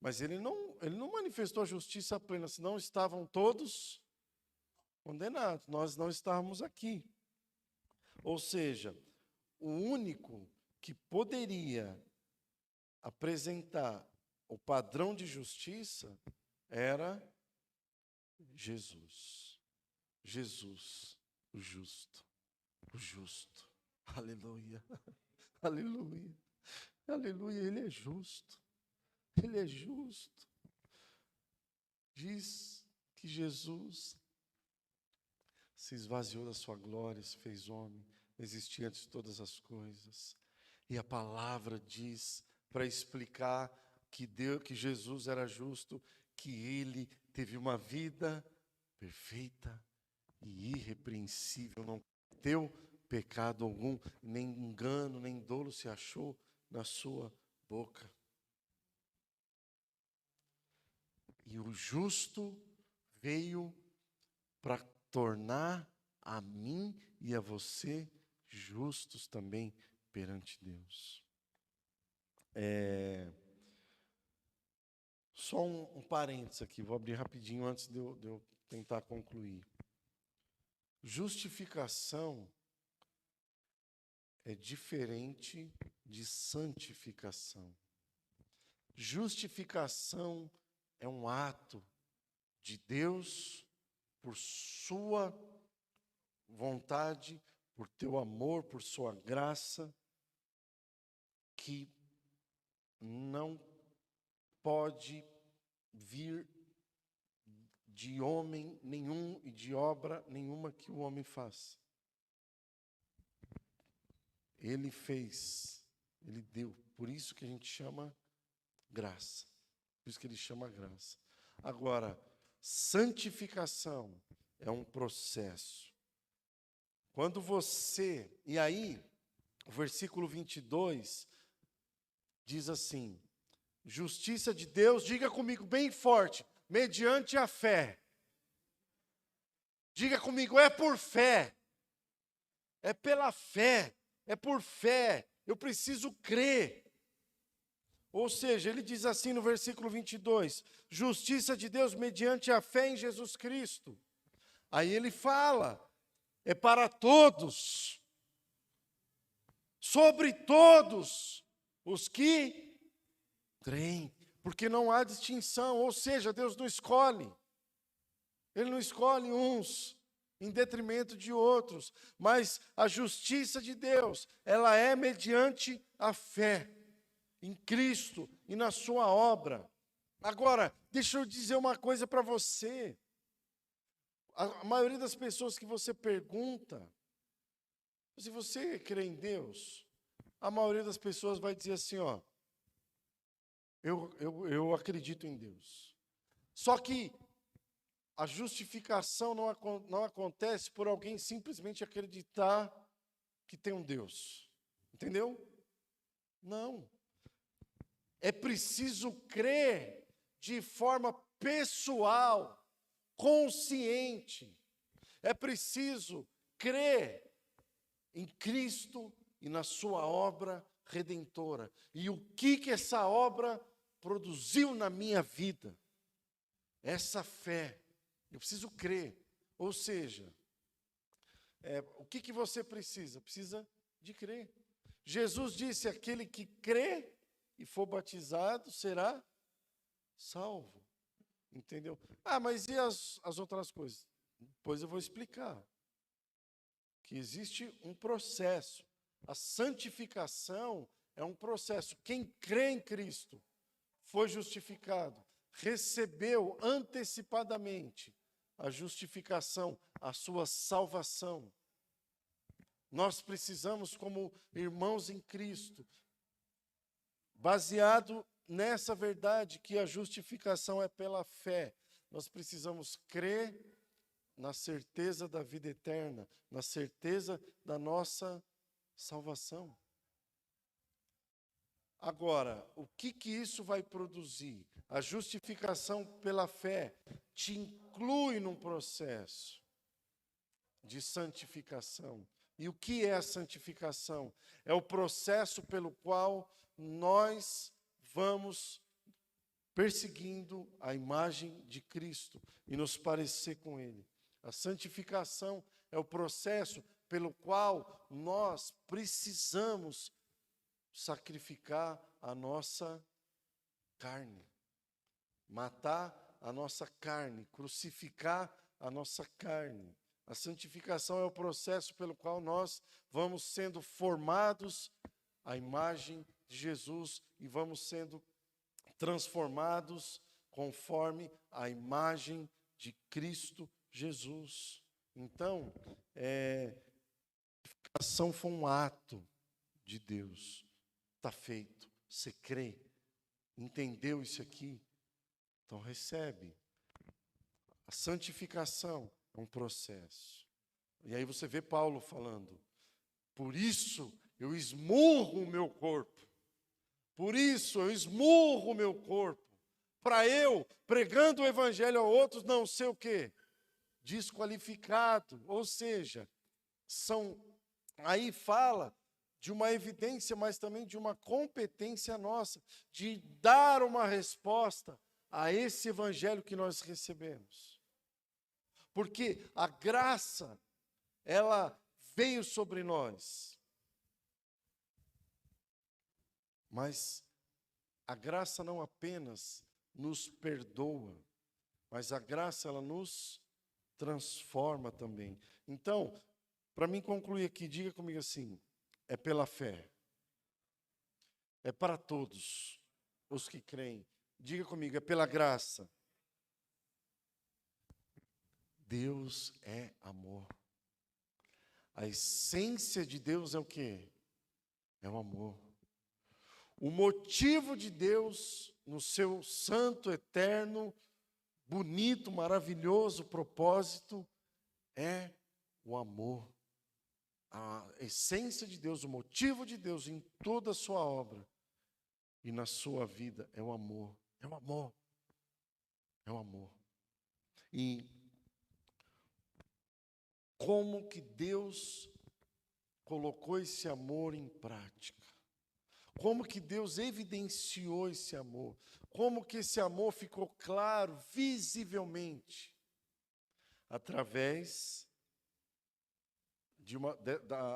mas ele não manifestou a justiça plena, senão estavam todos condenados, nós não estávamos aqui. Ou seja, o único que poderia apresentar o padrão de justiça era Jesus. Jesus, o justo, o justo. Aleluia, aleluia, aleluia, ele é justo, ele é justo. Diz que Jesus se esvaziou da sua glória, se fez homem, existia antes de todas as coisas. E a palavra diz, para explicar que Jesus era justo, que ele teve uma vida perfeita e irrepreensível, não cometeu pecado algum, nem engano, nem dolo se achou na sua boca. E o justo veio para tornar a mim e a você justos também perante Deus. Só um parênteses aqui, vou abrir rapidinho antes de eu tentar concluir. Justificação é diferente de santificação. Justificação é um ato de Deus por sua vontade, por teu amor, por sua graça, que não pode vir de homem nenhum e de obra nenhuma que o homem faça. Ele fez, ele deu, por isso que a gente chama graça, por isso que ele chama graça. Agora, santificação é um processo. Quando você, e aí, o versículo 22 diz assim: justiça de Deus, diga comigo bem forte, mediante a fé. Diga comigo, é por fé. É pela fé, é por fé. Eu preciso crer. Ou seja, ele diz assim no versículo 22, justiça de Deus mediante a fé em Jesus Cristo. Aí ele fala, é para todos, sobre todos os que creem, porque não há distinção, ou seja, Deus não escolhe. Ele não escolhe uns em detrimento de outros, mas a justiça de Deus, ela é mediante a fé em Cristo e na sua obra. Agora, deixa eu dizer uma coisa para você. A maioria das pessoas que você pergunta, se você crê em Deus, a maioria das pessoas vai dizer assim, ó, eu acredito em Deus. Só que a justificação não acontece por alguém simplesmente acreditar que tem um Deus. Entendeu? Não. É preciso crer de forma pessoal, consciente. É preciso crer em Cristo e na sua obra redentora. E o que essa obra produziu na minha vida? Essa fé. Eu preciso crer. Ou seja, o que você precisa? Precisa de crer. Jesus disse, aquele que crê e for batizado será salvo. Entendeu? Ah, mas e as outras coisas? Depois eu vou explicar. Que existe um processo. A santificação é um processo. Quem crê em Cristo foi justificado, recebeu antecipadamente a justificação, a sua salvação. Nós precisamos, como irmãos em Cristo, baseado nessa verdade que a justificação é pela fé, nós precisamos crer na certeza da vida eterna, na certeza da nossa salvação. Agora, o que isso vai produzir? A justificação pela fé te inclui num processo de santificação. E o que é a santificação? É o processo pelo qual nós vamos perseguindo a imagem de Cristo e nos parecer com Ele. A santificação é o processo pelo qual nós precisamos sacrificar a nossa carne, matar a nossa carne, crucificar a nossa carne. A santificação é o processo pelo qual nós vamos sendo formados à imagem de Jesus e vamos sendo transformados conforme a imagem de Cristo Jesus. Então, a santificação foi um ato de Deus. Está feito. Você crê? Entendeu isso aqui? Então recebe. A santificação é um processo. E aí você vê Paulo falando, por isso eu esmurro o meu corpo. Por isso eu esmurro o meu corpo. Para eu, pregando o evangelho a outros, não ser o quê? Desqualificado. Ou seja, aí fala de uma evidência, mas também de uma competência nossa, de dar uma resposta a esse evangelho que nós recebemos. Porque a graça, ela veio sobre nós. Mas a graça não apenas nos perdoa, mas a graça, ela nos transforma também. Então, para mim concluir aqui, diga comigo assim, é pela fé. É para todos os que creem. Diga comigo, é pela graça. Deus é amor. A essência de Deus é o quê? É o amor. O motivo de Deus, no seu santo, eterno, bonito, maravilhoso propósito, é o amor. A essência de Deus, o motivo de Deus em toda a sua obra e na sua vida é o amor. É o amor. É o amor. E como que Deus colocou esse amor em prática? Como que Deus evidenciou esse amor? Como que esse amor ficou claro, visivelmente? Através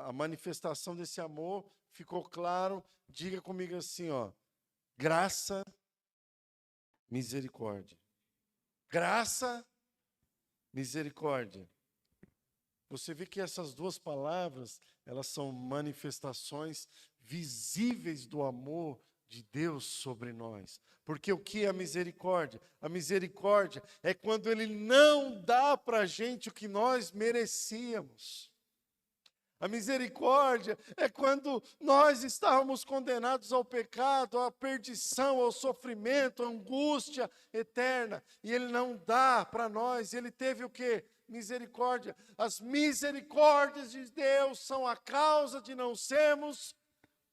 a manifestação desse amor ficou claro. Diga comigo assim, ó: graça, misericórdia. Graça, misericórdia. Você vê que essas duas palavras, elas são manifestações visíveis do amor de Deus sobre nós. Porque o que é a misericórdia? A misericórdia é quando Ele não dá para a gente o que nós merecíamos. A misericórdia é quando nós estávamos condenados ao pecado, à perdição, ao sofrimento, à angústia eterna. E Ele não dá para nós. Ele teve o quê? Misericórdia. As misericórdias de Deus são a causa de não sermos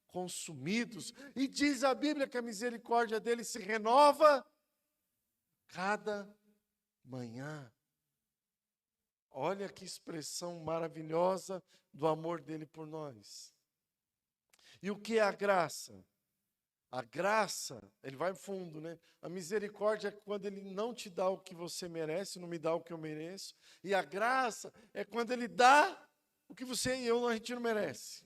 consumidos. E diz a Bíblia que a misericórdia dele se renova cada manhã. Olha que expressão maravilhosa do amor dele por nós. E o que é a graça? A graça, ele vai fundo, né? A misericórdia é quando ele não te dá o que você merece, não me dá o que eu mereço. E a graça é quando ele dá o que você e eu, a gente não merece.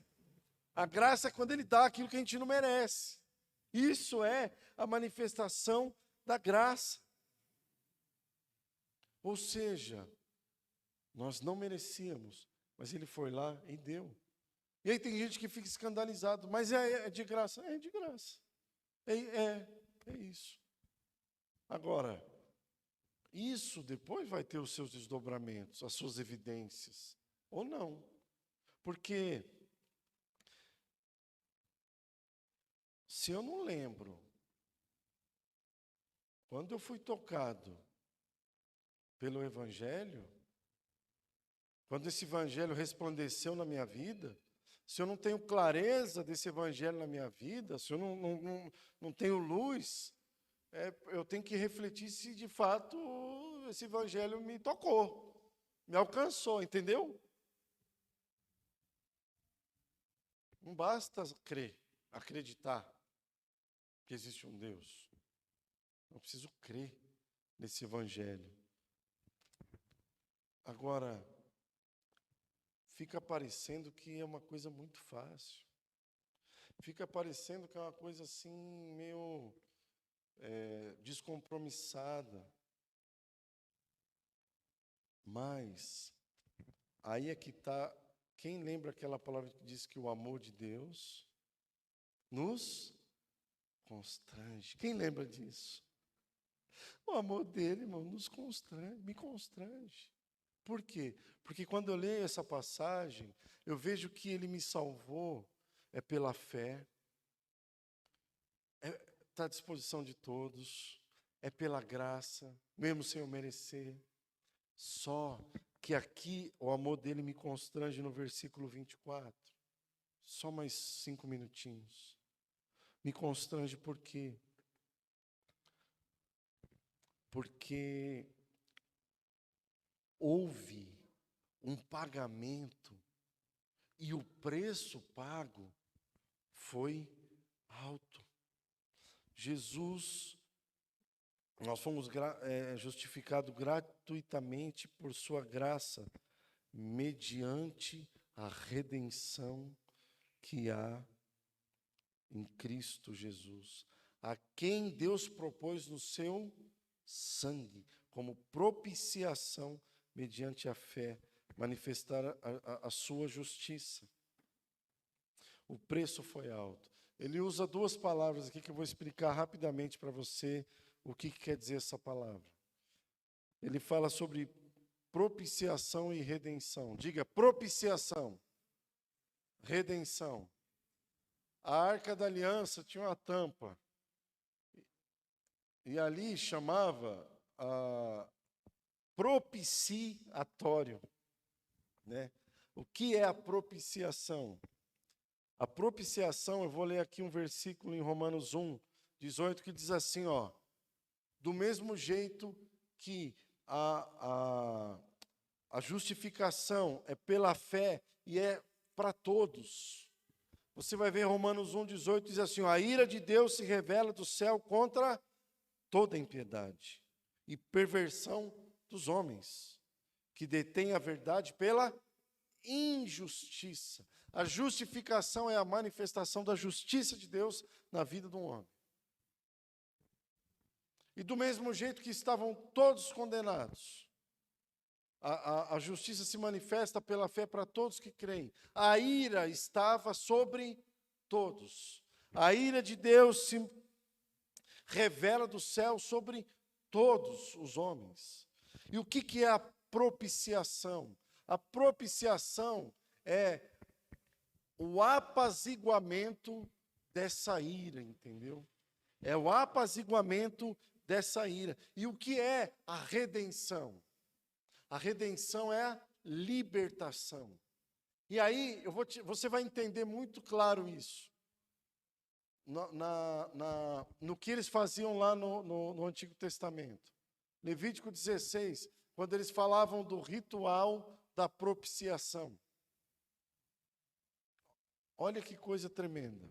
A graça é quando ele dá aquilo que a gente não merece. Isso é a manifestação da graça. Ou seja, nós não merecíamos, mas ele foi lá e deu. E aí tem gente que fica escandalizado, mas é de graça? É de graça. É isso. Agora, isso depois vai ter os seus desdobramentos, as suas evidências, ou não. Porque se eu não lembro, quando eu fui tocado pelo Evangelho, quando esse Evangelho resplandeceu na minha vida, se eu não tenho clareza desse Evangelho na minha vida, se eu não tenho luz, eu tenho que refletir se de fato esse Evangelho me tocou, me alcançou, entendeu? Não basta crer, acreditar que existe um Deus. Eu preciso crer nesse Evangelho. Agora, fica parecendo que é uma coisa muito fácil. Fica parecendo que é uma coisa assim, meio descompromissada. Mas, aí é que está. Quem lembra aquela palavra que diz que o amor de Deus nos constrange? Quem lembra disso? O amor dele, irmão, nos constrange, me constrange. Por quê? Porque quando eu leio essa passagem, eu vejo que ele me salvou pela fé, está à disposição de todos, é pela graça, mesmo sem eu merecer. Só que aqui o amor dele me constrange no versículo 24. Só mais 5 minutinhos. Me constrange por quê? Porque houve um pagamento e o preço pago foi alto. Jesus, nós fomos justificados gratuitamente por sua graça, mediante a redenção que há em Cristo Jesus, a quem Deus propôs no seu sangue, como propiciação mediante a fé, manifestar a sua justiça. O preço foi alto. Ele usa duas palavras aqui que eu vou explicar rapidamente para você o que quer dizer essa palavra. Ele fala sobre propiciação e redenção. Diga propiciação, redenção. A Arca da Aliança tinha uma tampa. E ali chamava propiciatório, né? O que é a propiciação? A propiciação, eu vou ler aqui um versículo em Romanos 1, 18, que diz assim, ó: do mesmo jeito que a justificação é pela fé e é para todos, Você vai ver Romanos 1,18, diz assim: a ira de Deus se revela do céu contra toda impiedade e perversão dos homens, que detêm a verdade pela injustiça. A justificação é a manifestação da justiça de Deus na vida de um homem. E do mesmo jeito que estavam todos condenados, a justiça se manifesta pela fé para todos que creem. A ira estava sobre todos. A ira de Deus se revela do céu sobre todos os homens. E o que é a propiciação? A propiciação é o apaziguamento dessa ira, entendeu? É o apaziguamento dessa ira. E o que é a redenção? A redenção é a libertação. E aí, você vai entender muito claro isso. No que eles faziam lá no Antigo Testamento. Levítico 16, quando eles falavam do ritual da propiciação. Olha que coisa tremenda.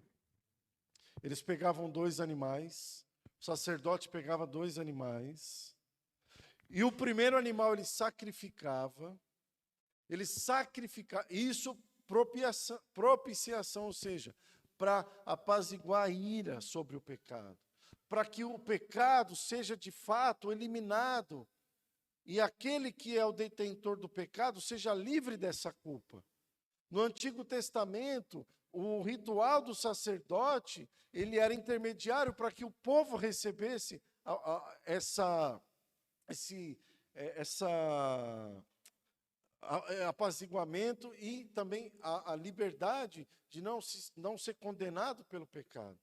Eles pegavam 2 animais, o sacerdote pegava 2 animais, e o primeiro animal ele sacrificava, isso propiciação, ou seja, para apaziguar a ira sobre o pecado, para que o pecado seja de fato eliminado, e aquele que é o detentor do pecado seja livre dessa culpa. No Antigo Testamento, o ritual do sacerdote, ele era intermediário para que o povo recebesse apaziguamento e também a liberdade de não ser condenado pelo pecado.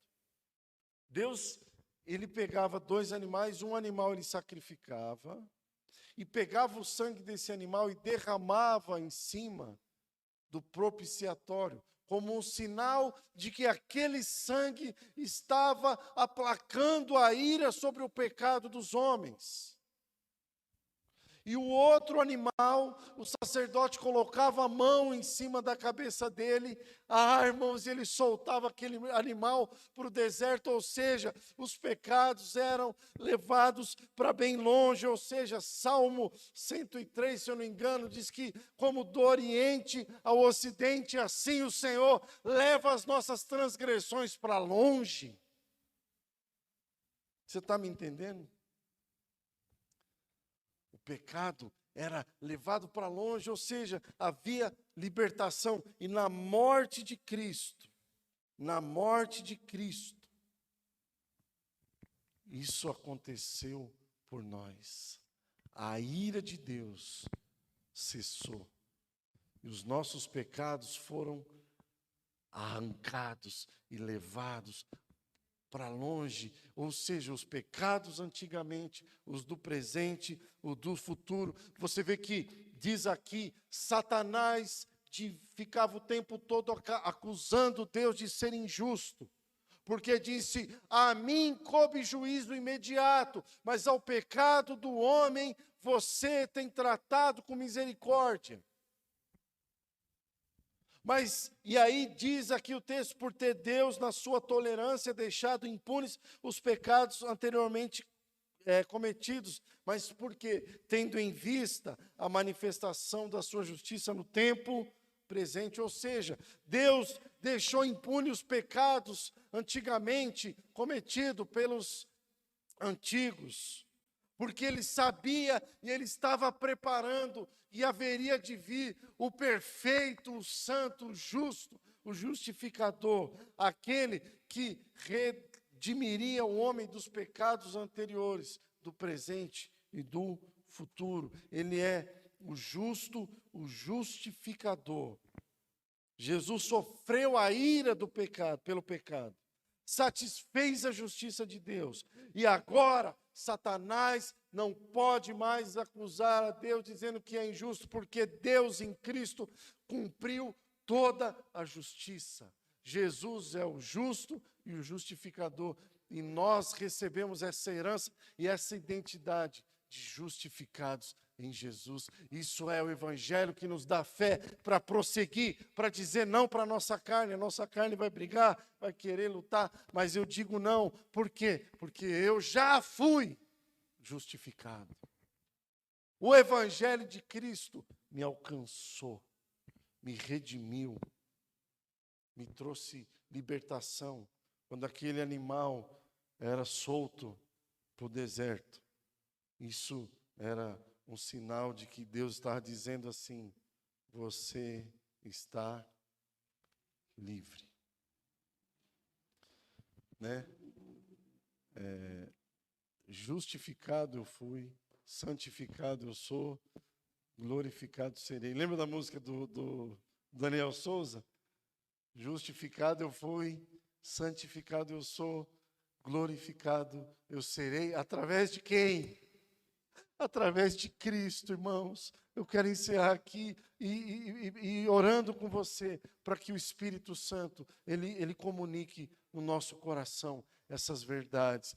Deus, ele pegava 2 animais, um animal ele sacrificava, e pegava o sangue desse animal e derramava em cima do propiciatório, como um sinal de que aquele sangue estava aplacando a ira sobre o pecado dos homens. E o outro animal, o sacerdote colocava a mão em cima da cabeça dele, irmãos, e ele soltava aquele animal para o deserto, ou seja, os pecados eram levados para bem longe, ou seja, Salmo 103, se eu não me engano, diz que como do Oriente ao Ocidente, assim o Senhor leva as nossas transgressões para longe. Você está me entendendo? O pecado era levado para longe, ou seja, havia libertação. E na morte de Cristo, isso aconteceu por nós. A ira de Deus cessou. E os nossos pecados foram arrancados e levados para longe, ou seja, os pecados antigamente, os do presente, o do futuro. Você vê que diz aqui, Satanás ficava o tempo todo acusando Deus de ser injusto, porque disse, a mim coube juízo imediato, mas ao pecado do homem você tem tratado com misericórdia. E aí diz aqui o texto, por ter Deus na sua tolerância deixado impunes os pecados anteriormente cometidos, mas porque, tendo em vista a manifestação da sua justiça no tempo presente, ou seja, Deus deixou impune os pecados antigamente cometidos pelos antigos, porque ele sabia e ele estava preparando, e haveria de vir o perfeito, o santo, o justo, o justificador, aquele que redimiria o homem dos pecados anteriores, do presente e do futuro. Ele é o justo, o justificador. Jesus sofreu a ira do pecado, pelo pecado, satisfez a justiça de Deus, e agora Satanás não pode mais acusar a Deus dizendo que é injusto, porque Deus em Cristo cumpriu toda a justiça. Jesus é o justo e o justificador, e nós recebemos essa herança e essa identidade de justificados em Jesus. Isso é o evangelho que nos dá fé para prosseguir, para dizer não para a nossa carne vai brigar, vai querer lutar, mas eu digo não, por quê? Porque eu já fui justificado. O evangelho de Cristo me alcançou, me redimiu, me trouxe libertação. Quando aquele animal era solto para o deserto, isso era um sinal de que Deus estava dizendo assim: você está livre. Né? Justificado eu fui, santificado eu sou, glorificado serei. Lembra da música do Daniel Souza? Justificado eu fui, santificado eu sou, glorificado eu serei. Através de quem? Através de Cristo, irmãos. Eu quero encerrar aqui e orando com você, para que o Espírito Santo, ele comunique no nosso coração essas verdades.